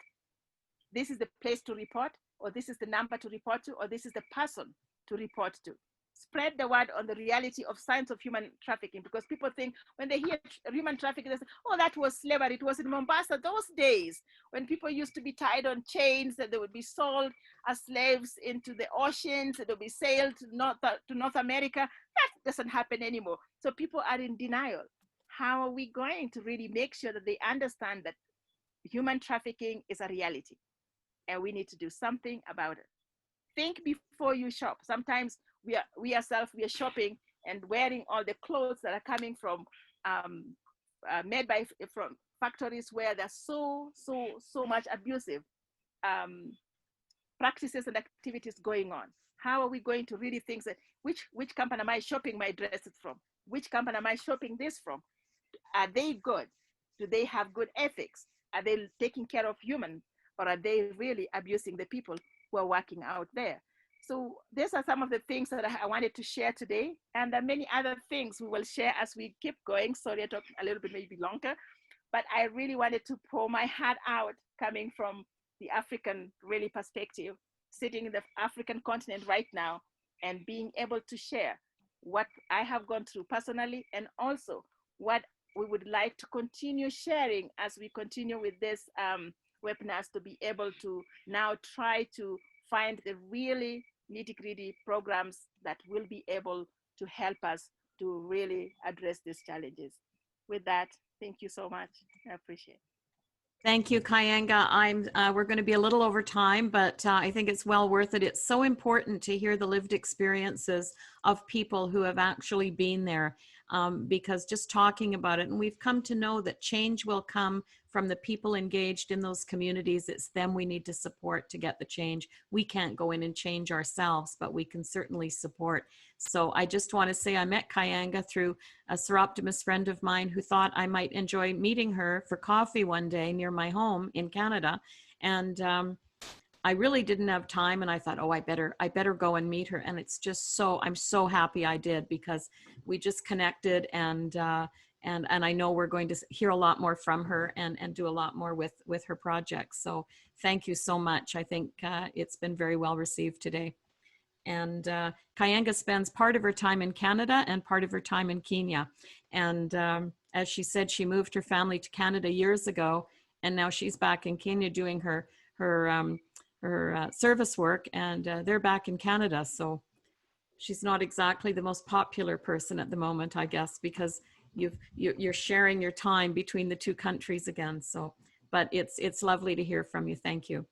this is the place to report, or this is the number to report to, or this is the person to report to? Spread the word on the reality of signs of human trafficking, because people think when they hear human trafficking, they say, oh, that was slavery. It was in Mombasa those days when people used to be tied on chains, that they would be sold as slaves into the oceans, that they would be sailed to North America. That doesn't happen anymore. So people are in denial. How are we going to really make sure that they understand that human trafficking is a reality and we need to do something about it? Think before you shop. Sometimes we ourselves are shopping and wearing all the clothes that are coming from made from factories where there's so much abusive practices and activities going on. How are we going to really think that which company am I shopping my dresses from? Which company am I shopping this from? Are they good? Do they have good ethics? Are they taking care of humans, or are they really abusing the people who are working out there? So these are some of the things that I wanted to share today, and there are many other things we will share as we keep going. Sorry, I talked a little bit maybe longer, but I really wanted to pour my heart out, coming from the African really perspective, sitting in the African continent right now, and being able to share what I have gone through personally, and also what we would like to continue sharing as we continue with this webinars, to be able to now try to find the really nitty-gritty programs that will be able to help us to really address these challenges. With that, thank you so much. I appreciate it. Thank you, Kayanga. We're going to be a little over time, but I think it's well worth it. It's so important to hear the lived experiences of people who have actually been there, because just talking about it, and we've come to know that change will come from the people engaged in those communities. It's them we need to support to get the change. We can't go in and change ourselves, but we can certainly support. So I just want to say I met Kayanga through a Soroptimist friend of mine who thought I might enjoy meeting her for coffee one day near my home in Canada. And I really didn't have time, and I thought, oh, I better go and meet her. And it's just I'm so happy I did, because we just connected, and and I know we're going to hear a lot more from her and do a lot more with her projects. So thank you so much. I think it's been very well received today. And Kayanga spends part of her time in Canada and part of her time in Kenya. And as she said, she moved her family to Canada years ago, and now she's back in Kenya doing her service work, and they're back in Canada. So she's not exactly the most popular person at the moment, I guess, because you're sharing your time between the two countries again. So, but it's lovely to hear from you. Thank you.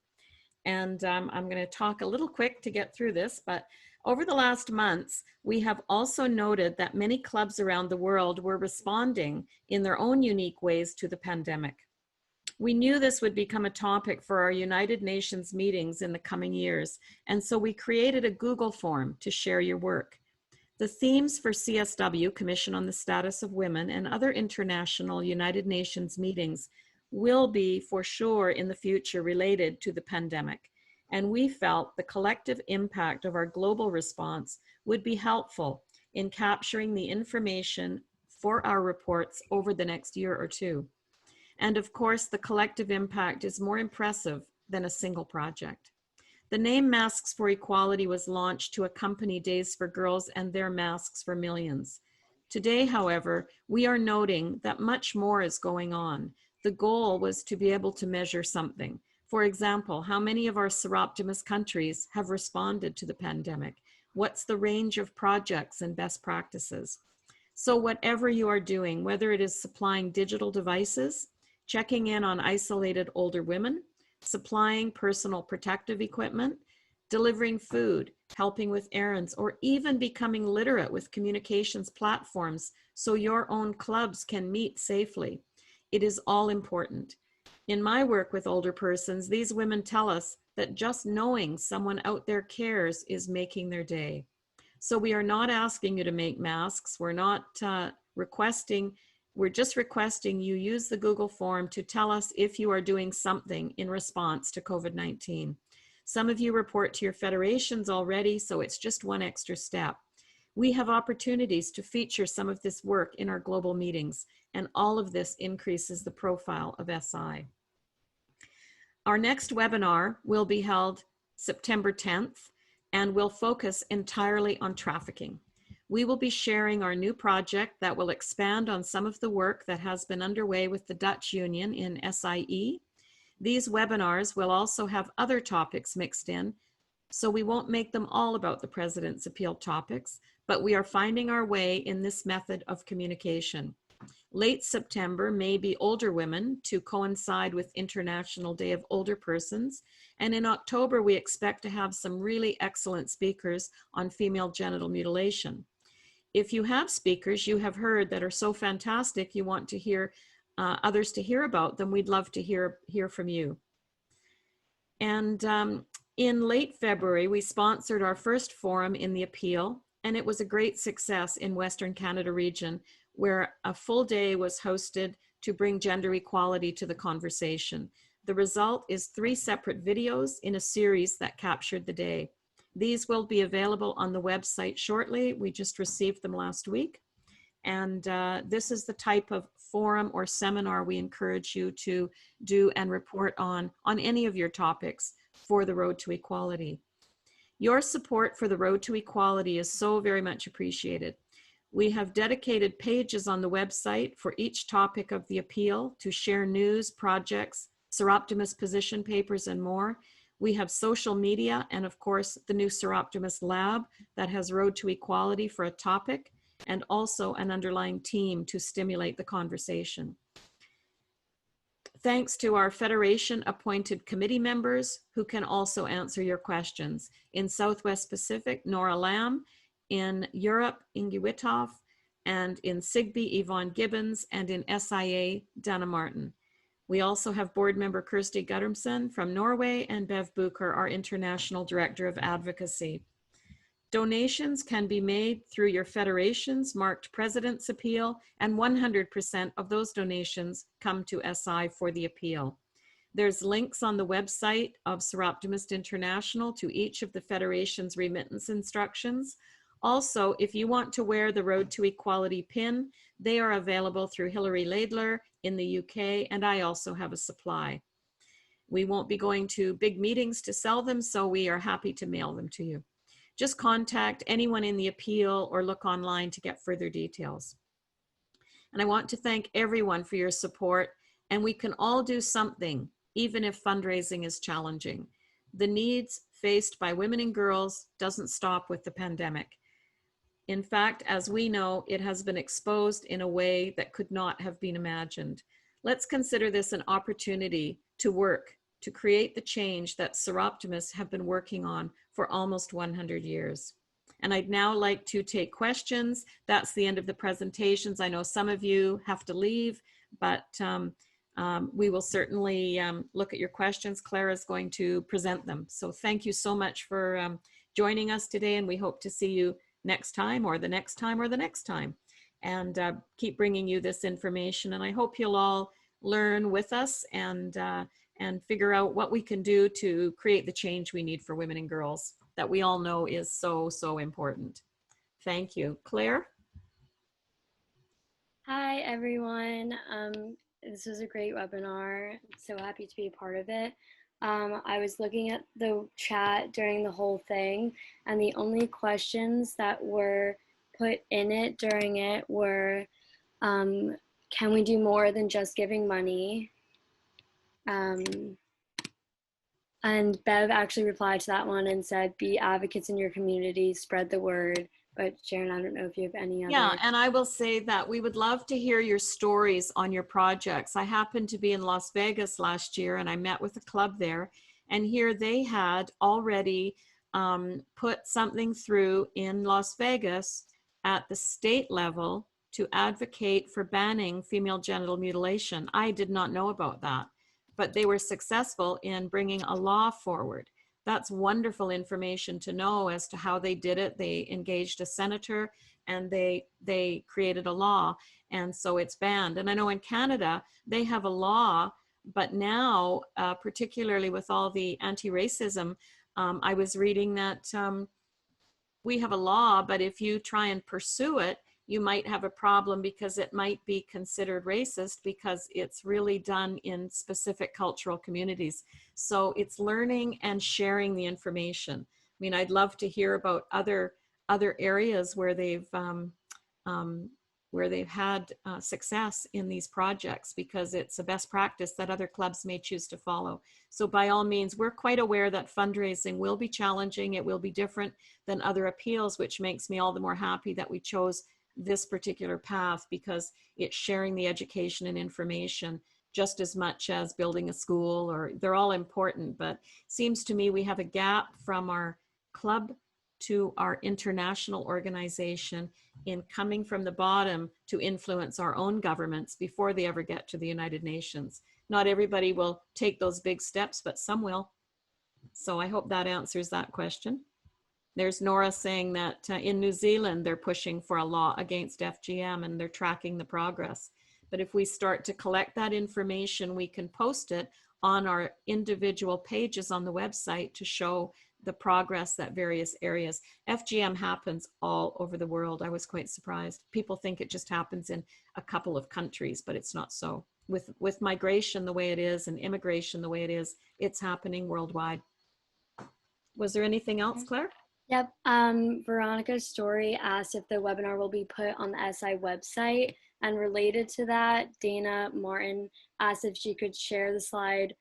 And I'm going to talk a little quick to get through this, but over the last months, we have also noted that many clubs around the world were responding in their own unique ways to the pandemic. We knew this would become a topic for our United Nations meetings in the coming years, and so we created a Google form to share your work. The themes for CSW, Commission on the Status of Women, and other international United Nations meetings will be for sure in the future related to the pandemic. And we felt the collective impact of our global response would be helpful in capturing the information for our reports over the next year or two. And of course, the collective impact is more impressive than a single project. The name Masks for Equality was launched to accompany Days for Girls and their Masks for Millions. Today, however, we are noting that much more is going on. The goal was to be able to measure something. For example, how many of our Soroptimist countries have responded to the pandemic? What's the range of projects and best practices? So whatever you are doing, whether it is supplying digital devices, checking in on isolated older women, supplying personal protective equipment, delivering food, helping with errands, or even becoming literate with communications platforms so your own clubs can meet safely. It is all important. In my work with older persons, these women tell us that just knowing someone out there cares is making their day. So we are not asking you to make masks. We're not we're just requesting you use the Google form to tell us if you are doing something in response to COVID-19. Some of you report to your federations already, so it's just one extra step. We have opportunities to feature some of this work in our global meetings, and all of this increases the profile of SI. Our next webinar will be held September 10th and will focus entirely on trafficking. We will be sharing our new project that will expand on some of the work that has been underway with the Dutch Union in SIE. These webinars will also have other topics mixed in, so we won't make them all about the President's Appeal topics, but we are finding our way in this method of communication. Late September may be older women to coincide with International Day of Older Persons. And in October, we expect to have some really excellent speakers on female genital mutilation. If you have speakers you have heard that are so fantastic you want to hear others to hear about them, we'd love to hear from you. And in late February, we sponsored our first forum in the appeal, and it was a great success in Western Canada region, where a full day was hosted to bring gender equality to the conversation. The result is 3 separate videos in a series that captured the day. These will be available on the website shortly. We just received them last week. And this is the type of forum or seminar we encourage you to do and report on any of your topics for the Road to Equality. Your support for the Road to Equality is so very much appreciated. We have dedicated pages on the website for each topic of the appeal to share news, projects, Soroptimist position papers, and more. We have social media and, of course, the new Soroptimist Lab that has Road to Equality for a topic, and also an underlying team to stimulate the conversation. Thanks to our Federation-appointed committee members who can also answer your questions. In Southwest Pacific, Nora Lamb; in Europe, Inge Withoff; and in SIGBY, Yvonne Gibbons; and in SIA, Dana Martin. We also have board member Kirsty Guttormson from Norway and Bev Bucher, our International Director of Advocacy. Donations can be made through your federations marked President's Appeal, and 100% of those donations come to SI for the appeal. There's links on the website of Soroptimist International to each of the federation's remittance instructions. Also, if you want to wear the Road to Equality pin, they are available through Hilary Laidler in the UK, and I also have a supply. We won't be going to big meetings to sell them, so we are happy to mail them to you. Just contact anyone in the appeal or look online to get further details. And I want to thank everyone for your support, and we can all do something, even if fundraising is challenging. The needs faced by women and girls doesn't stop with the pandemic. In fact, as we know, it has been exposed in a way that could not have been imagined. Let's consider this an opportunity to work to create the change that Soroptimists have been working on for almost 100 years. And I'd now like to take questions. That's the end of the presentations. I know some of you have to leave, but we will certainly look at your questions. Claire is going to present them. So thank you so much for joining us today, and we hope to see you next time or the next time or the next time, and keep bringing you this information. And I hope you'll all learn with us and figure out what we can do to create the change we need for women and girls that we all know is so, so important. Thank you. Claire? Hi, everyone. This was a great webinar. So happy to be a part of it. I was looking at the chat during the whole thing, and the only questions that were put in it during it were, can we do more than just giving money? And Bev actually replied to that one and said, be advocates in your community, spread the word. But Sharon, I don't know if you have any other. Yeah, and I will say that we would love to hear your stories on your projects. I happened to be in Las Vegas last year, and I met with a club there, and here they had already put something through in Las Vegas at the state level to advocate for banning female genital mutilation. I did not know about that, but they were successful in bringing a law forward. That's wonderful information to know as to how they did it. They engaged a senator and they created a law, and so it's banned. And I know in Canada, they have a law, but now, particularly with all the anti-racism, I was reading that we have a law, but if you try and pursue it, you might have a problem because it might be considered racist because it's really done in specific cultural communities. So it's learning and sharing the information. I mean, I'd love to hear about other areas where they've had success in these projects, because it's a best practice that other clubs may choose to follow. So by all means, we're quite aware that fundraising will be challenging. It will be different than other appeals, which makes me all the more happy that we chose this particular path, because it's sharing the education and information just as much as building a school, or they're all important. But seems to me we have a gap from our club to our international organization in coming from the bottom to influence our own governments before they ever get to the United Nations. Not everybody will take those big steps, but some will. So I hope that answers that question. There's Nora saying that in New Zealand, they're pushing for a law against FGM and they're tracking the progress. But if we start to collect that information, we can post it on our individual pages on the website to show the progress that various areas. FGM happens all over the world. I was quite surprised. People think it just happens in a couple of countries, but it's not so. With migration the way it is and immigration the way it is, it's happening worldwide. Was there anything else, Claire? Yep. Veronica's story asked if the webinar will be put on the SI website. And related to that, Dana Martin asked if she could share the slide,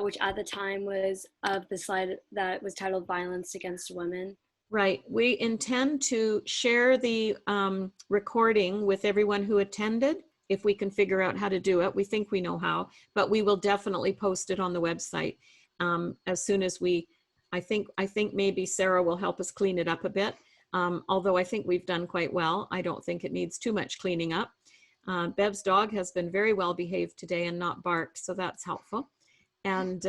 which at the time was of the slide that was titled Violence Against Women. Right. We intend to share the recording with everyone who attended, if we can figure out how to do it. We think we know how, but we will definitely post it on the website as soon as we, I think maybe Sarah will help us clean it up a bit. Although I think we've done quite well. I don't think it needs too much cleaning up. Bev's dog has been very well behaved today and not barked, so that's helpful. And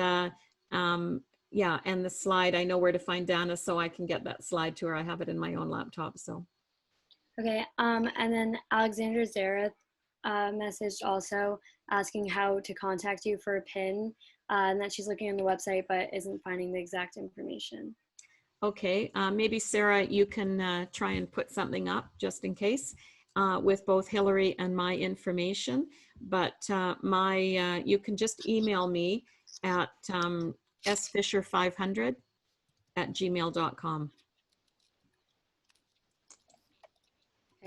yeah, and the slide, I know where to find Dana, so I can get that slide to her. I have it in my own laptop, so. Okay, and then Alexandra Zareth messaged also asking how to contact you for a pin, and that she's looking on the website but isn't finding the exact information. Okay, maybe Sarah, you can try and put something up just in case with both Hillary and my information. But you can just email me at sfisher500@gmail.com.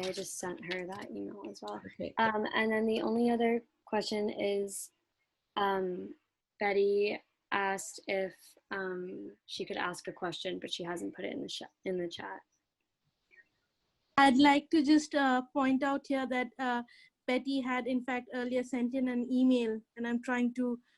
I just sent her that email as well. Okay. And then the only other question is, Betty asked if she could ask a question, but she hasn't put it in the chat. I'd like to just point out here that Betty had in fact earlier sent in an email, and I'm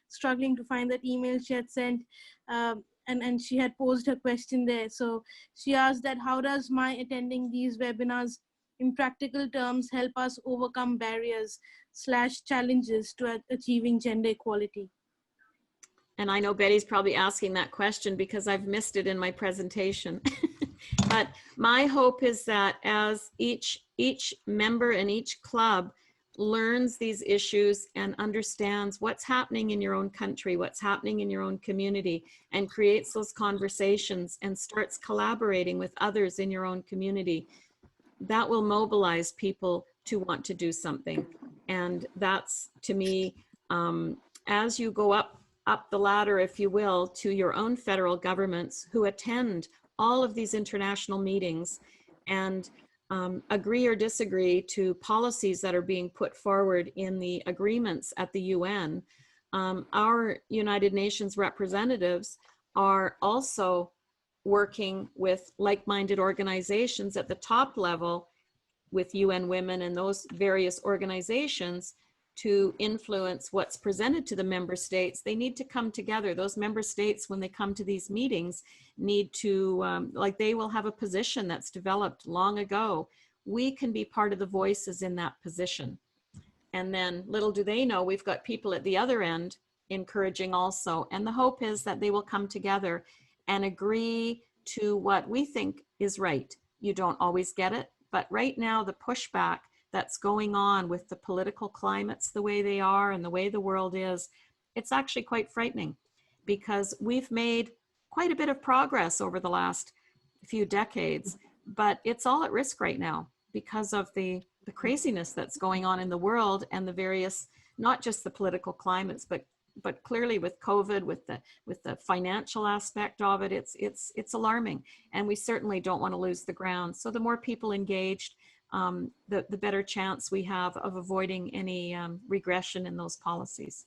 struggling to find that email she had sent, and she had posed her question there. So she asked that, how does my attending these webinars in practical terms help us overcome barriers/challenges to achieving gender equality? And I know Betty's probably asking that question because I've missed it in my presentation. But my hope is that as each member in each club learns these issues and understands what's happening in your own country, what's happening in your own community, and creates those conversations and starts collaborating with others in your own community, that will mobilize people to want to do something. And that's, to me, as you go up the ladder, if you will, to your own federal governments who attend all of these international meetings and agree or disagree to policies that are being put forward in the agreements at the UN, our United Nations representatives are also working with like-minded organizations at the top level with UN Women and those various organizations to influence what's presented to the member states. They need to come together. Those member states, when they come to these meetings, need to, like, they will have a position that's developed long ago. We can be part of the voices in that position. And then little do they know, we've got people at the other end encouraging also. And the hope is that they will come together and agree to what we think is right. You don't always get it, but right now the pushback that's going on with the political climates the way they are and the way the world is, it's actually quite frightening, because we've made quite a bit of progress over the last few decades, but it's all at risk right now because of the craziness that's going on in the world and the various, not just the political climates, but clearly with COVID, with the financial aspect of it, it's alarming, and we certainly don't want to lose the ground. So the more people engaged, the better chance we have of avoiding any regression in those policies.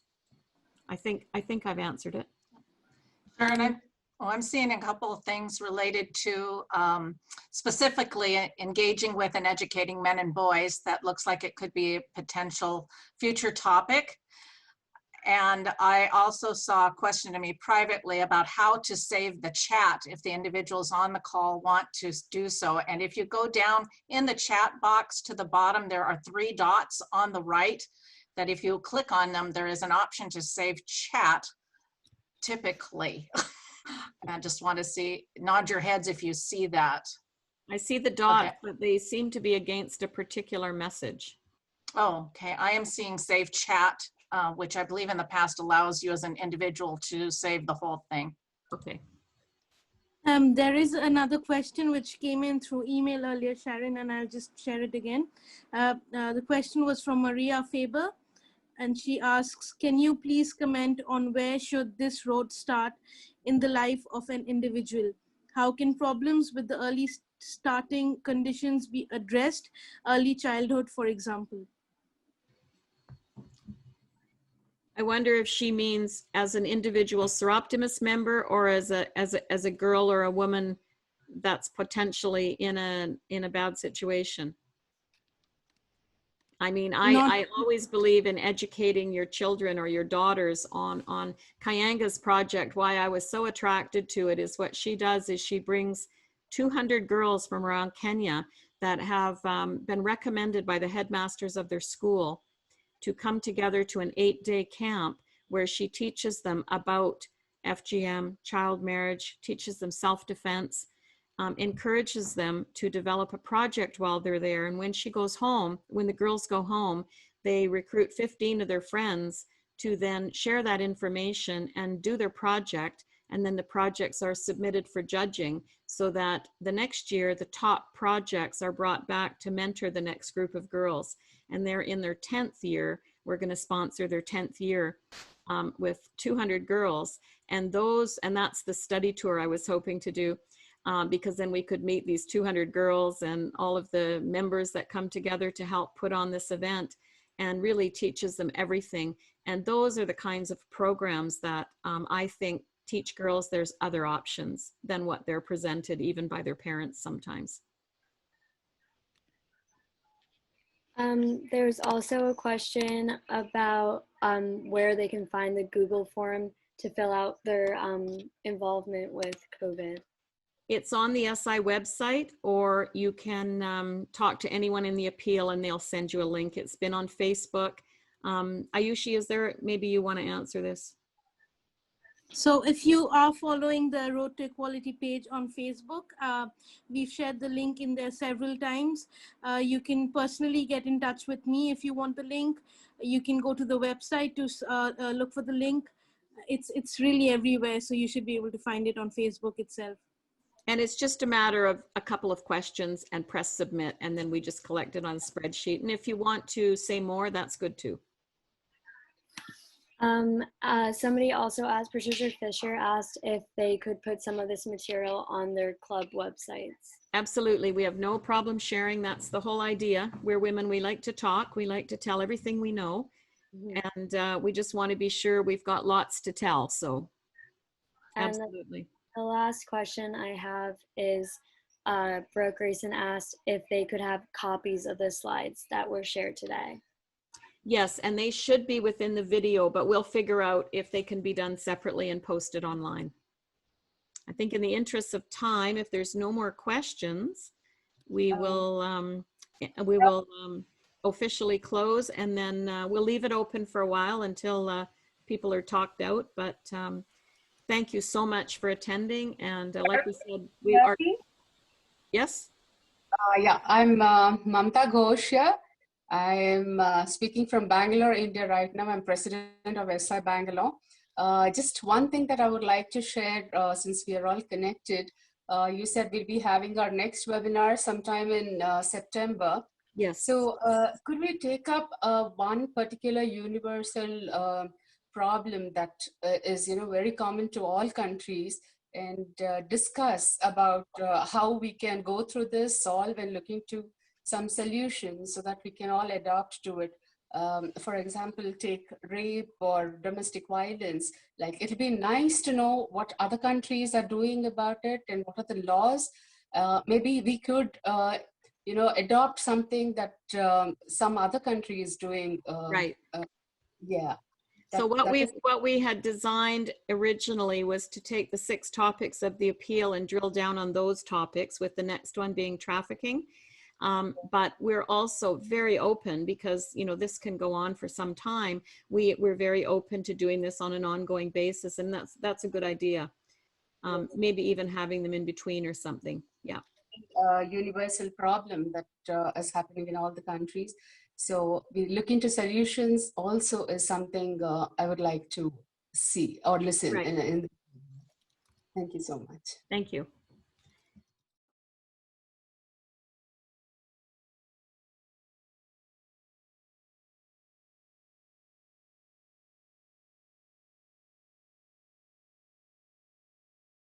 I think I've answered it. Sharon, I'm seeing a couple of things related to specifically engaging with and educating men and boys. That looks like it could be a potential future topic. And I also saw a question to me privately about how to save the chat if the individuals on the call want to do so. And if you go down in the chat box to the bottom, there are 3 dots on the right that if you click on them, there is an option to save chat, typically. I just want to see, nod your heads if you see that. I see the dots, okay. But they seem to be against a particular message. Oh, okay. I am seeing save chat, which I believe in the past allows you as an individual to save the whole thing. Okay. There is another question which came in through email earlier, Sharon, and I'll just share it again. The question was from Maria Faber, and she asks, can you please comment on where should this road start in the life of an individual? How can problems with the early starting conditions be addressed? Early childhood, for example. I wonder if she means as an individual Soroptimist member or as a girl or a woman that's potentially in a bad situation. I mean, I always believe in educating your children or your daughters on Kayanga's project. Why I was so attracted to it is what she does is she brings 200 girls from around Kenya that have been recommended by the headmasters of their school to come together to an 8-day camp where she teaches them about FGM, child marriage, teaches them self-defense, encourages them to develop a project while they're there. And when she goes home, when the girls go home, they recruit 15 of their friends to then share that information and do their project And then the projects are submitted for judging so that the next year, the top projects are brought back to mentor the next group of girls. And they're in their 10th year. We're going to sponsor their 10th year with 200 girls. And that's the study tour I was hoping to do, because then we could meet these 200 girls and all of the members that come together to help put on this event, and really teaches them everything. And those are the kinds of programs that I think teach girls there's other options than what they're presented even by their parents sometimes. There's also a question about where they can find the Google form to fill out their involvement with COVID. It's on the SI website, or you can talk to anyone in the appeal and they'll send you a link. It's been on Facebook. Ayushi, maybe you want to answer this? So if you are following the Road to Equality page on Facebook, we've shared the link in there several times. You can personally get in touch with me if you want the link. You can go to the website to look for the link. It's really everywhere, so you should be able to find it on Facebook itself. And it's just a matter of a couple of questions and press submit, and then we just collect it on a spreadsheet. And if you want to say more, that's good too. Somebody also asked, Patricia Fisher asked if they could put some of this material on their club websites. Absolutely, we have no problem sharing. That's the whole idea. We're women, we like to talk, we like to tell everything we know. And we just want to be sure we've got lots to tell, so absolutely. The last question I have is, Brooke Grayson asked if they could have copies of the slides that were shared today. Yes, and they should be within the video, but we'll figure out if they can be done separately and posted online. I think in the interest of time, if there's no more questions, we will officially close, and then we'll leave it open for a while until people are talked out. But thank you so much for attending. And like we said, we are. Yes? Yeah, I'm Mamta Ghosh here. I'm speaking from Bangalore, India right now. I'm president of SI Bangalore. Just one thing that I would like to share, since we are all connected. You said we'll be having our next webinar sometime in September. Yes. So could we take up one particular universal problem that is, very common to all countries, and discuss about how we can go through this, solve, and look into some solutions so that we can all adapt to it. For example, take rape or domestic violence. Like, it'll be nice to know what other countries are doing about it and what are the laws. Maybe we could, adopt something that some other country is doing. Right. Yeah. So what we had designed originally was to take the 6 topics of the appeal and drill down on those topics, with the next one being trafficking. But we're also very open, because this can go on for some time. We're very open to doing this on an ongoing basis, and that's a good idea. Maybe even having them in between or something. Yeah. Universal problem that is happening in all the countries. So we look into solutions also is something I would like to see or listen. Right. Thank you so much. Thank you.